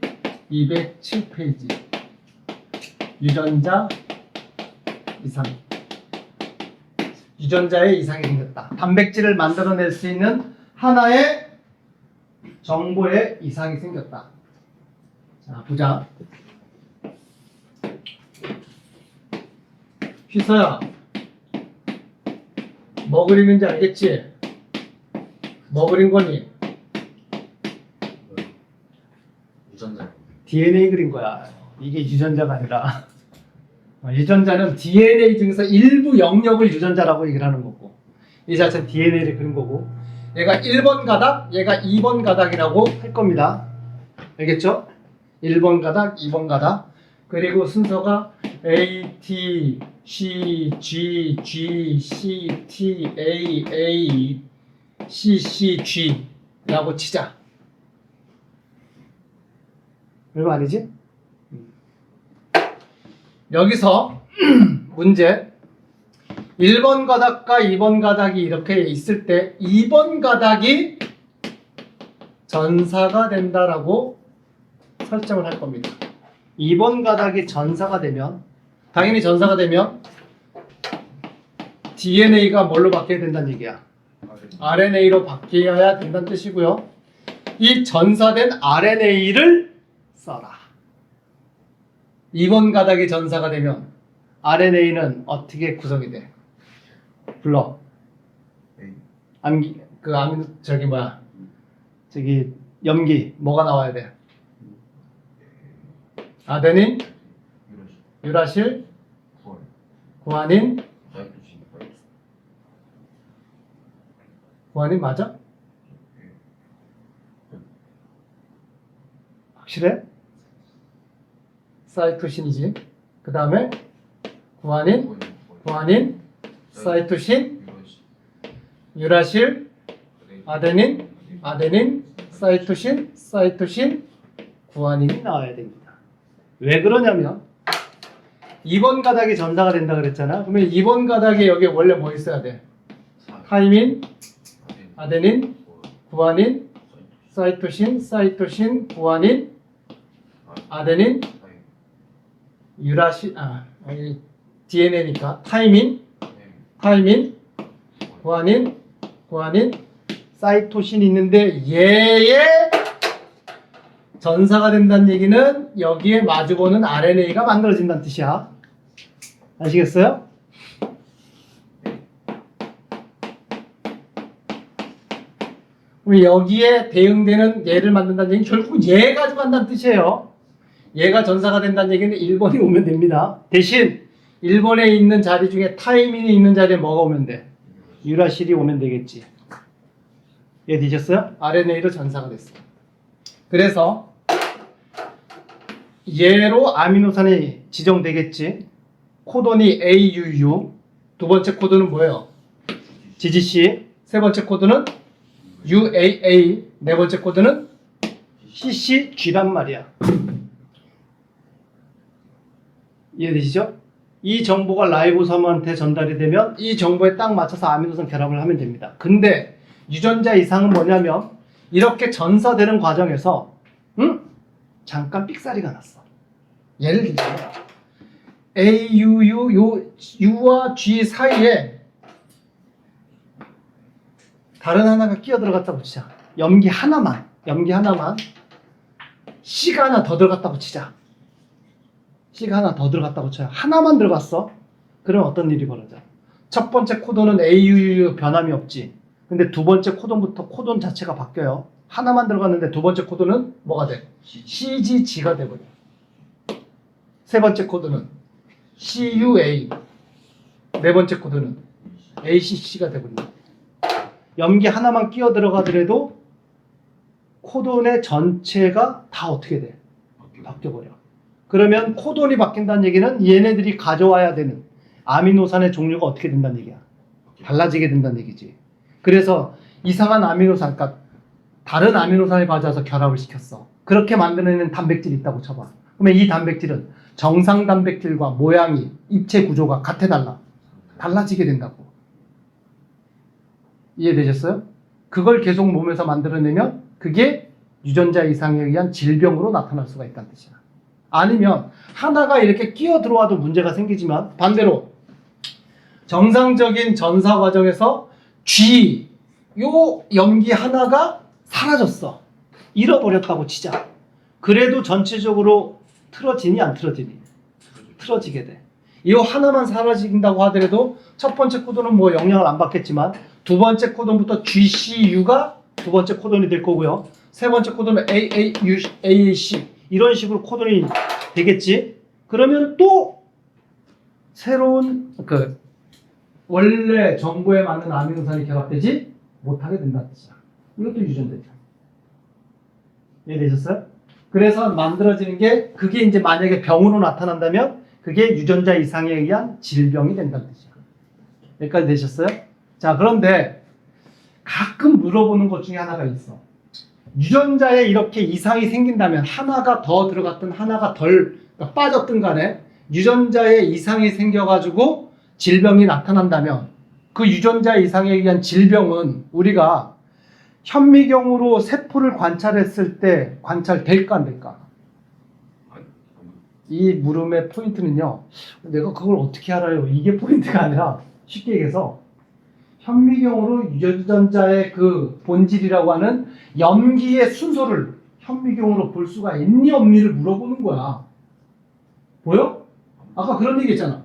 207페이지. 유전자 이상. 유전자에 이상이 생겼다. 단백질을 만들어낼 수 있는 하나의 정보에 이상이 생겼다. 자, 보자. 휘서야, 뭐 그리는지 알겠지? 뭐 그린 거니? 유전자. DNA 그린 거야. 이게 유전자가 아니라 유전자는 DNA 중에서 일부 영역을 유전자라고 얘기를 하는 거고, 이 자체는 DNA를 그린 거고, 얘가 1번 가닥, 얘가 2번 가닥이라고 할 겁니다. 알겠죠? 1번 가닥, 2번 가닥. 그리고 순서가 A, T, C, G, G, C, T, A, A, C, C, G 라고 치자. 별거 아니지? 여기서 문제 1번 가닥과 2번 가닥이 이렇게 있을 때 2번 가닥이 전사가 된다라고 설정을 할 겁니다. 2번 가닥이 전사가 되면, 당연히 전사가 되면 DNA가 뭘로 바뀌어야 된다는 얘기야. RNA로 바뀌어야 된다는 뜻이고요. 이 전사된 RNA를 써라. 2번 가닥이 전사가 되면 RNA는 어떻게 구성이 돼? 불러. 암기, 저기 염기 뭐가 나와야 돼? 아데닌, 유라실, 구아닌. 구아닌 맞아? 확실해? 사이토신이지. 그 다음에 구아닌, 사이토신, 유라실, 아데닌, 사이토신, 구아닌이 나와야 됩니다. 왜 그러냐면 2번 가닥이 전사가 된다 그랬잖아. 그러면 2번 가닥에 여기 원래 뭐 있어야 돼? 타이민, 아데닌, 구아닌, 사이토신, 구아닌, 아데닌, 유라실, DNA니까 타이민, 구아닌, 사이토신 있는데 얘의 전사가 된다는 얘기는 여기에 마주보는 RNA가 만들어진다는 뜻이야. 아시겠어요? 그럼 여기에 대응되는 얘를 만든다는 얘기는 결국 얘 가지고 간다는 뜻이에요. 얘가 전사가 된다는 얘기는 1번이 오면 됩니다. 대신 1번에 있는 자리 중에 타이민이 있는 자리에 뭐가 오면 돼? 유라실이 오면 되겠지. 이해되셨어요? RNA로 전사가 됐어. 그래서 얘로 아미노산이 지정되겠지. 코돈이 AUU. 두 번째 코드는 뭐예요? GGC. 세 번째 코드는 UAA. 네 번째 코드는 CCG란 말이야. 이해되시죠? 이 정보가 라이보솜한테 전달이 되면 이 정보에 딱 맞춰서 아미노산 결합을 하면 됩니다. 근데 유전자 이상은 뭐냐면 이렇게 전사되는 과정에서 잠깐 삑사리가 났어. 예를 들면 AUU, U와 G 사이에 다른 하나가 끼어 들어갔다 붙이자. 염기 하나만 C가 하나 더 들어갔다 붙이자. C가 하나 더 들어갔다 붙여요. 하나만 들어갔어. 그럼 어떤 일이 벌어져? 첫 번째 코돈은 AUU 변함이 없지. 근데 두 번째 코돈부터 코돈 자체가 바뀌어요. 하나만 들어갔는데 두 번째 코돈은 뭐가 돼? CGG가 돼버려. 세 번째 코드는 CUA, 네 번째 코드는 ACC가 되거든요. 염기 하나만 끼어 들어가더라도 코돈의 전체가 다 어떻게 돼? 바뀌어버려. 그러면 코돈이 바뀐다는 얘기는 얘네들이 가져와야 되는 아미노산의 종류가 어떻게 된다는 얘기야? 달라지게 된다는 얘기지. 그래서 이상한 아미노산, 그러니까 다른 아미노산을 가져와서 결합을 시켰어. 그렇게 만들어내는 단백질이 있다고 쳐봐. 그러면 이 단백질은 정상 단백질과 모양이, 입체 구조가 같아달라. 달라지게 된다고. 이해되셨어요? 그걸 계속 몸에서 만들어내면 그게 유전자 이상에 의한 질병으로 나타날 수가 있다는 뜻이야. 아니면 하나가 이렇게 끼어 들어와도 문제가 생기지만 반대로 정상적인 전사 과정에서 G 요 염기 하나가 사라졌어. 잃어버렸다고 치자. 그래도 전체적으로 틀어지니 안 틀어지니? 틀어지게 돼. 이 하나만 사라진다고 하더라도 첫 번째 코돈은 뭐 영향을 안 받겠지만 두 번째 코돈부터 GCU가 두 번째 코돈이 될 거고요. 세 번째 코돈은 AAC 이런 식으로 코돈이 되겠지. 그러면 또 새로운 그 원래 정보에 맞는 아미노산이 결합되지 못하게 된다는 뜻이야. 이것도 유전자죠. 이해되셨어요? 그래서 만들어지는 게 그게 이제 만약에 병으로 나타난다면 그게 유전자 이상에 의한 질병이 된다는 뜻이야. 여기까지 되셨어요? 자, 그런데 가끔 물어보는 것 중에 하나가 있어. 유전자에 이렇게 이상이 생긴다면 하나가 더 들어갔든 하나가 덜 빠졌든 간에 유전자에 이상이 생겨가지고 질병이 나타난다면 그 유전자 이상에 의한 질병은 우리가 현미경으로 세포를 관찰했을 때 관찰될까 안 될까? 이 물음의 포인트는요. 내가 그걸 어떻게 알아요? 이게 포인트가 아니라 쉽게 얘기해서 현미경으로 유전자의 그 본질이라고 하는 염기의 순서를 현미경으로 볼 수가 있니 없니를 물어보는 거야. 보여? 아까 그런 얘기 했잖아.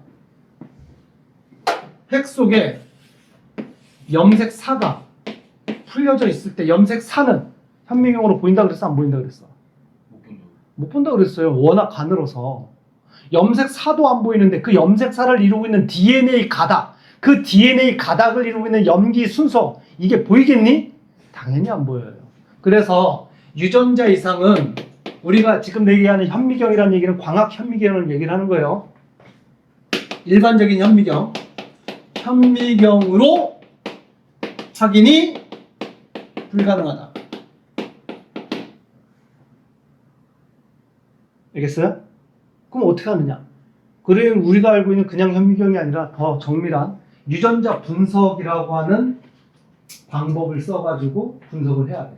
핵 속에 염색 사가 풀려져 있을 때 염색 사는 현미경으로 보인다 그랬어? 안 보인다 그랬어? 못 본다 그랬어요. 워낙 가늘어서. 염색 사도 안 보이는데 그 염색 사를 이루고 있는 DNA 가닥, 그 DNA 가닥을 이루고 있는 염기 순서, 이게 보이겠니? 당연히 안 보여요. 그래서 유전자 이상은 우리가 지금 얘기하는 현미경이라는 얘기는 광학 현미경을 얘기를 하는 거예요. 일반적인 현미경, 현미경으로 확인이 불가능하다. 알겠어요? 그럼 어떻게 하느냐? 그럼 우리가 알고 있는 그냥 현미경이 아니라 더 정밀한 유전자 분석이라고 하는 방법을 써가지고 분석을 해야 돼.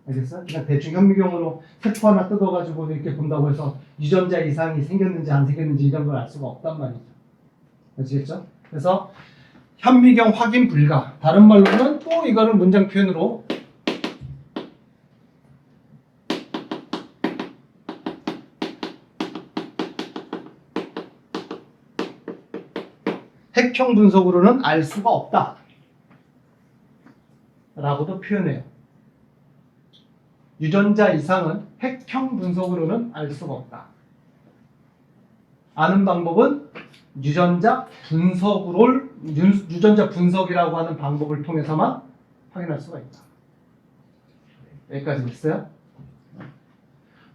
알겠어요? 그냥 대충 현미경으로 세포 하나 뜯어가지고 이렇게 본다고 해서 유전자 이상이 생겼는지 안 생겼는지 이런 걸 알 수가 없단 말이죠. 아시겠죠? 그래서 현미경 확인 불가. 다른 말로는 또 이거를 문장 표현으로 핵형 분석으로는 알 수가 없다 라고도 표현해요. 유전자 이상은 핵형 분석으로는 알 수가 없다. 아는 방법은 유전자 분석이라고 하는 방법을 통해서만 확인할 수가 있다. 여기까지 됐어요?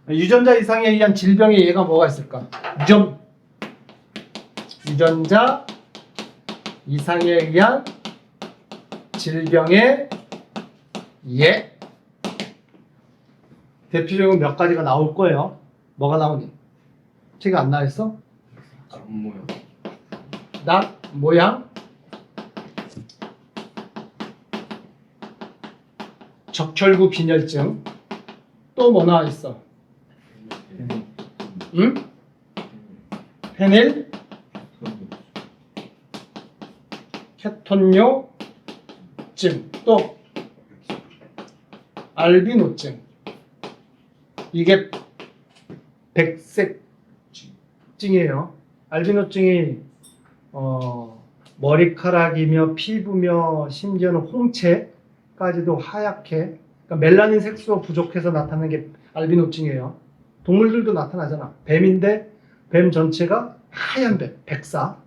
유전자 이상에 의한 질병의 예가 뭐가 있을까? 유전자 이상에 의한 질병의 예. 대표적인 몇 가지가 나올 거예요. 뭐가 나오니? 책에 안 나와 있어? 모양. 낫 모양, 적혈구 빈혈증. 또 뭐 나와 있어? 응? 페닐 케톤요증. 또 알비노증. 이게 백색증이에요. 알비노증이 머리카락이며 피부며 심지어는 홍채까지도 하얗게, 그러니까 멜라닌 색소 부족해서 나타나는 게 알비노증이에요. 동물들도 나타나잖아. 뱀인데 뱀 전체가 하얀 뱀, 백사.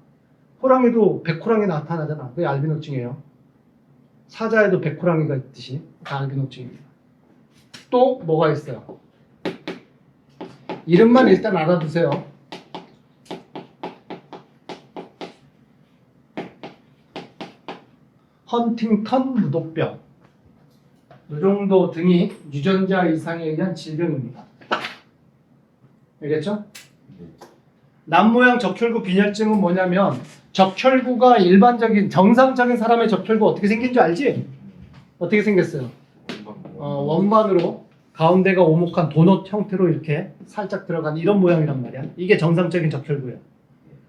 호랑이도 백호랑이 나타나잖아. 그게 알비노증이에요. 사자에도 백호랑이가 있듯이 다 알비노증입니다. 또 뭐가 있어요? 이름만 일단 알아두세요. 헌팅턴 무독병. 이 정도 등이 유전자 이상에 의한 질병입니다. 알겠죠? 남모양 적혈구 빈혈증은 뭐냐면 적혈구가 일반적인 정상적인 사람의 적혈구 어떻게 생긴 줄 알지? 어떻게 생겼어요? 원반으로 가운데가 오목한 도넛 형태로 이렇게 살짝 들어간 이런 모양이란 말이야. 이게 정상적인 적혈구예요.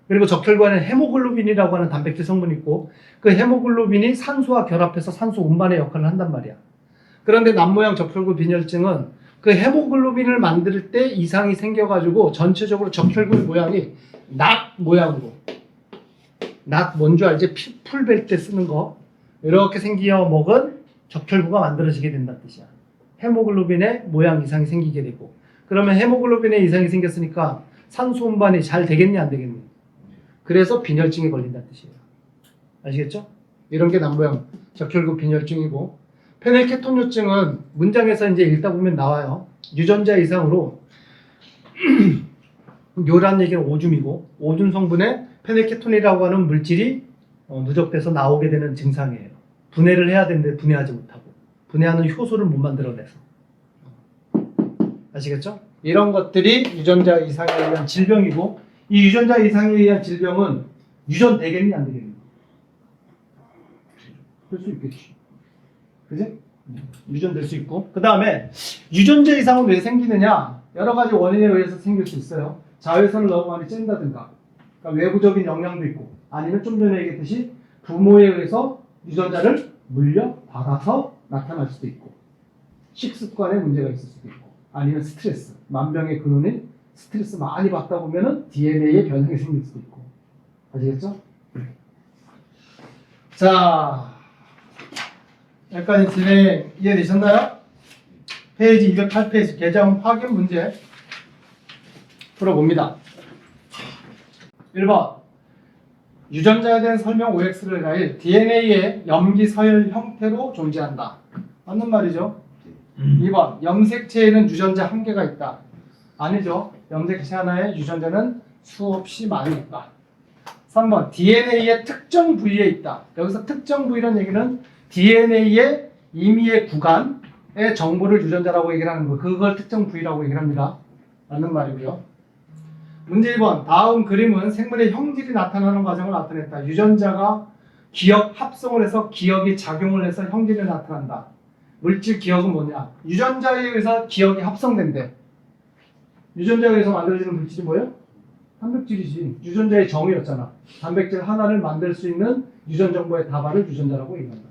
그리고 적혈구 안에 헤모글로빈이라고 하는 단백질 성분이 있고 그 헤모글로빈이 산소와 결합해서 산소 운반의 역할을 한단 말이야. 그런데 남모양 적혈구 빈혈증은 그 헤모글로빈을 만들 때 이상이 생겨가지고 전체적으로 적혈구의 모양이 낫 모양으로, 낫 뭔 줄 알지? 풀 벨 때 쓰는 거 이렇게 생겨 먹은 적혈구가 만들어지게 된다는 뜻이야. 헤모글로빈의 모양 이상이 생기게 되고, 그러면 헤모글로빈의 이상이 생겼으니까 산소 운반이 잘 되겠니 안 되겠니? 그래서 빈혈증에 걸린다는 뜻이에요. 아시겠죠? 이런 게 남모양 적혈구 빈혈증이고, 페닐케톤요증은 문장에서 이제 읽다 보면 나와요. 유전자 이상으로 요란 얘기는 오줌이고, 오줌 성분에 페닐케톤이라고 하는 물질이 누적돼서 나오게 되는 증상이에요. 분해를 해야 되는데 분해하지 못하고, 분해하는 효소를 못 만들어내서. 아시겠죠? 이런 것들이 유전자 이상에 의한 질병이고, 이 유전자 이상에 의한 질병은 유전되겠니 안 되겠니? 될 수 있겠지. 그지? 유전될 수 있고, 그 다음에 유전자 이상은 왜 생기느냐? 여러 가지 원인에 의해서 생길 수 있어요. 자외선을 너무 많이 쬐는다든가, 그러니까 외부적인 영향도 있고, 아니면 좀 전에 얘기했듯이 부모에 의해서 유전자를 물려받아서 나타날 수도 있고, 식습관에 문제가 있을 수도 있고, 아니면 스트레스, 만병의 근원인 스트레스 많이 받다 보면은 DNA에 변형이 생길 수도 있고. 아시겠죠? 자, 여기까지 진행 이해되셨나요? 페이지 208페이지 계정 확인 문제 풀어봅니다. 1번 유전자에 대한 설명 OX를 가해 DNA의 염기 서열 형태로 존재한다. 맞는 말이죠? 2번 염색체에는 유전자 한 개가 있다. 아니죠. 염색체 하나에 유전자는 수없이 많이 있다. 3번 DNA의 특정 부위에 있다. 여기서 특정 부위라는 얘기는 DNA의 임의의 구간의 정보를 유전자라고 얘기를 하는 거예요. 그걸 특정 부위라고 얘기를 합니다. 라는 말이고요. 문제 2번 다음 그림은 생물의 형질이 나타나는 과정을 나타냈다. 유전자가 기억 합성을 해서 기억이 작용을 해서 형질이 나타난다. 물질 기억은 뭐냐? 유전자에 의해서 기억이 합성된대. 유전자에 의해서 만들어지는 물질이 뭐예요? 단백질이지. 유전자의 정의였잖아. 단백질 하나를 만들 수 있는 유전 정보의 다발을 유전자라고 얘기한다.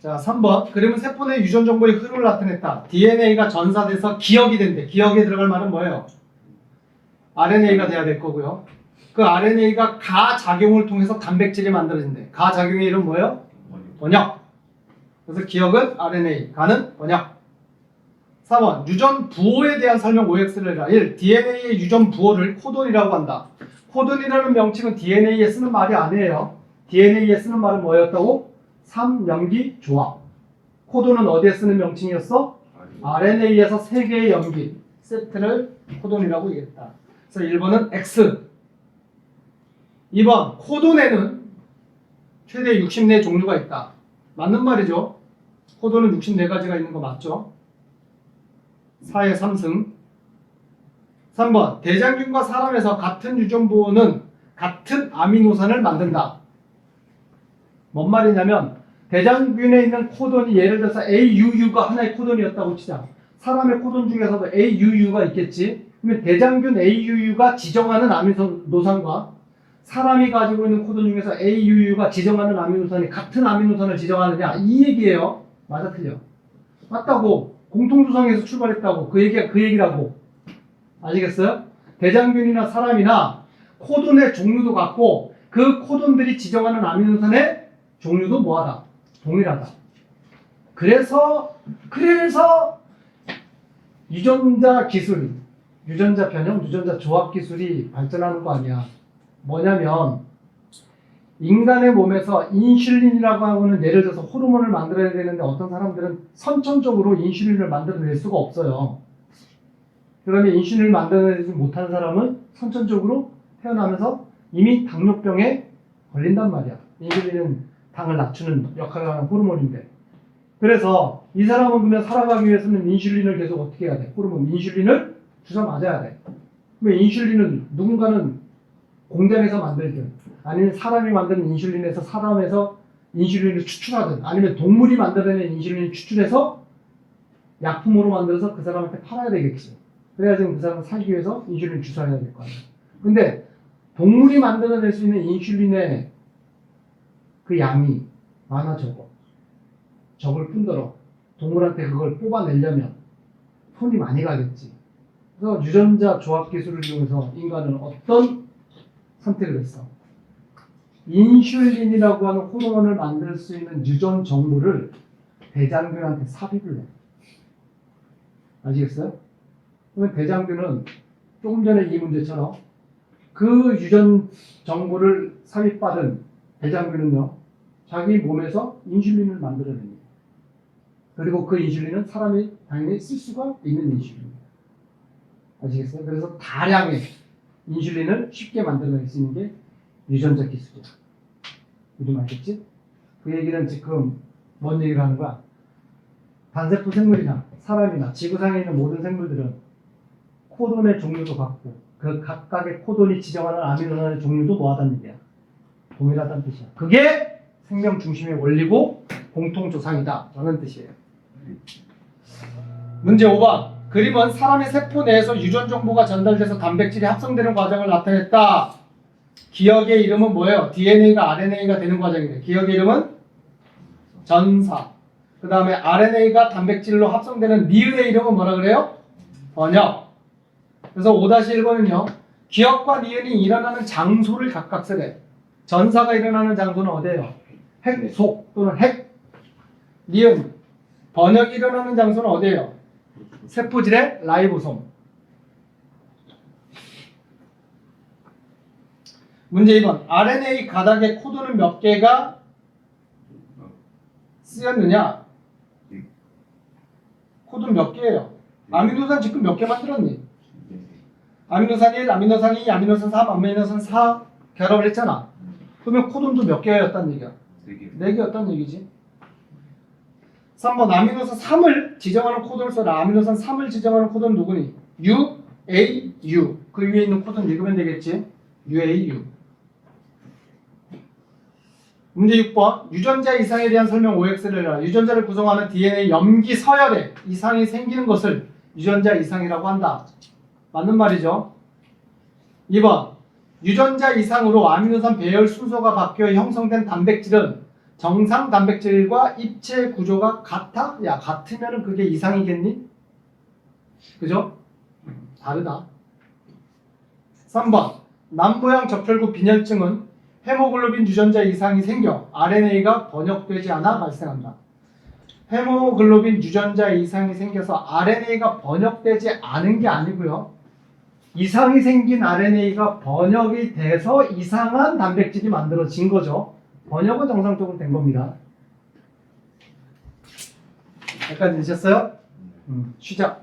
자, 3번 그림은 세포 내 유전 정보의 흐름을 나타냈다. DNA가 전사돼서 기억이 된대. 기억에 들어갈 말은 뭐예요? RNA가 돼야 될 거고요. 그 RNA가 가작용을 통해서 단백질이 만들어진대. 가작용의 이름 뭐예요? 번역. 그래서 기억은 RNA, 가는 번역. 4번 유전 부호에 대한 설명 OX를 해라. 1. DNA의 유전 부호를 코돈이라고 한다. 코돈이라는 명칭은 DNA에 쓰는 말이 아니에요. DNA에 쓰는 말은 뭐였다고? 3염기 조합. 코돈은 어디에 쓰는 명칭이었어? RNA에서 3개의 염기 세트를 코돈이라고 얘기했다. 그래서 1번은 X. 2번 코돈에는 최대 64 종류가 있다. 맞는 말이죠. 코돈은 64가지가 있는 거 맞죠? 4의 3승. 3번 대장균과 사람에서 같은 유전부호는 같은 아미노산을 만든다. 뭔 말이냐면 대장균에 있는 코돈이 예를 들어서 AUU가 하나의 코돈이었다고 치자. 사람의 코돈 중에서도 AUU가 있겠지. 그러면 대장균 AUU가 지정하는 아미노산과 사람이 가지고 있는 코돈 중에서 AUU가 지정하는 아미노산이 같은 아미노산을 지정하느냐, 이 얘기예요. 맞아 틀려? 맞다고. 공통조상에서 출발했다고. 그 얘기가 그 얘기라고. 아시겠어요? 대장균이나 사람이나 코돈의 종류도 같고 그 코돈들이 지정하는 아미노산의 종류도 뭐하다? 동일하다. 그래서 유전자 기술, 유전자 변형, 유전자 조합 기술이 발전하는 거 아니야. 뭐냐면 인간의 몸에서 인슐린이라고 하는 예를 들어서 호르몬을 만들어야 되는데 어떤 사람들은 선천적으로 인슐린을 만들어낼 수가 없어요. 그러면 인슐린을 만들어내지 못하는 사람은 선천적으로 태어나면서 이미 당뇨병에 걸린단 말이야. 인슐린은 당을 낮추는 역할을 하는 호르몬인데, 그래서 이 사람은 그러면 살아가기 위해서는 인슐린을 계속 어떻게 해야 돼? 호르몬 인슐린을 주사 맞아야 돼. 그러면 인슐린은 누군가는 공장에서 만들든 아니면 사람이 만드는 인슐린에서 사람에서 인슐린을 추출하든 아니면 동물이 만들어낸 인슐린을 추출해서 약품으로 만들어서 그 사람한테 팔아야 되겠지. 그래야 지금 그 사람은 살기 위해서 인슐린 주사해야 될 거 아니야. 근데 동물이 만들어낼 수 있는 인슐린의 그 양이 많아 적을 뿐더러 동물한테 그걸 뽑아내려면 손이 많이 가겠지. 그래서 유전자 조합 기술을 이용해서 인간은 어떤 선택을 했어? 인슐린이라고 하는 호르몬을 만들 수 있는 유전 정보를 대장균한테 삽입을 해. 아시겠어요? 그러면 대장균은 조금 전에 이 문제처럼 그 유전 정보를 삽입받은 대장균은요, 자기 몸에서 인슐린을 만들어냅니다. 그리고 그 인슐린은 사람이 당연히 쓸 수가 있는 인슐린입니다. 아시겠어요? 그래서 다량의 인슐린을 쉽게 만들어낼 수 있는 게 유전자 기술이야. 이름 알겠지? 그 얘기는 지금 뭔 얘기를 하는 거야? 단세포 생물이나 사람이나 지구상에 있는 모든 생물들은 코돈의 종류도 같고 그 각각의 코돈이 지정하는 아미노산의 종류도 뭐하다는 얘기야? 동일하다는 뜻이야. 그게 생명 중심의 원리고 공통조상이다 라는 뜻이에요. 문제 5번. 그림은 사람의 세포 내에서 유전 정보가 전달돼서 단백질이 합성되는 과정을 나타냈다. 기억의 이름은 뭐예요? DNA가 RNA가 되는 과정이래. 기억의 이름은 전사. 그 다음에 RNA가 단백질로 합성되는 니은의 이름은 뭐라 그래요? 번역. 그래서 5-1번은요. 기억과 니은이 일어나는 장소를 각각 쓰래. 전사가 일어나는 장소는 어디예요? 핵, 속 또는 핵. 니은. 번역이 일어나는 장소는 어디예요? 세포질의 라이보솜. 문제 2번. RNA 가닥의 코드는 몇 개가 쓰였느냐? 코드는 몇 개예요? 아미노산 지금 몇 개 만들었니? 아미노산 1, 아미노산 2, 아미노산 3, 아미노산 4 결합을 했잖아. 그러면 코돈도 몇 개였단 얘기야? 4개였단 얘기지. 3번. 아미노산 3을 지정하는 코드를 써라. 아미노산 3을 지정하는 코드는 누구니? U, A, U. 그 위에 있는 코드는 읽으면 되겠지? U, A, U. 문제 6번. 유전자 이상에 대한 설명 OX를 해라. 유전자를 구성하는 DNA 염기 서열에 이상이 생기는 것을 유전자 이상이라고 한다. 맞는 말이죠. 2번. 유전자 이상으로 아미노산 배열 순서가 바뀌어 형성된 단백질은 정상 단백질과 입체 구조가 같아? 야, 같으면 그게 이상이겠니? 그죠? 다르다. 3번. 남부양 접혈구 빈혈증은 헤모글로빈 유전자 이상이 생겨 RNA가 번역되지 않아 발생한다. 헤모글로빈 유전자 이상이 생겨서 RNA가 번역되지 않은 게 아니고요. 이상이 생긴 RNA가 번역이 돼서 이상한 단백질이 만들어진 거죠. 번역은 정상적으로 된 겁니다. 여기까지 되셨어요? 쉬자.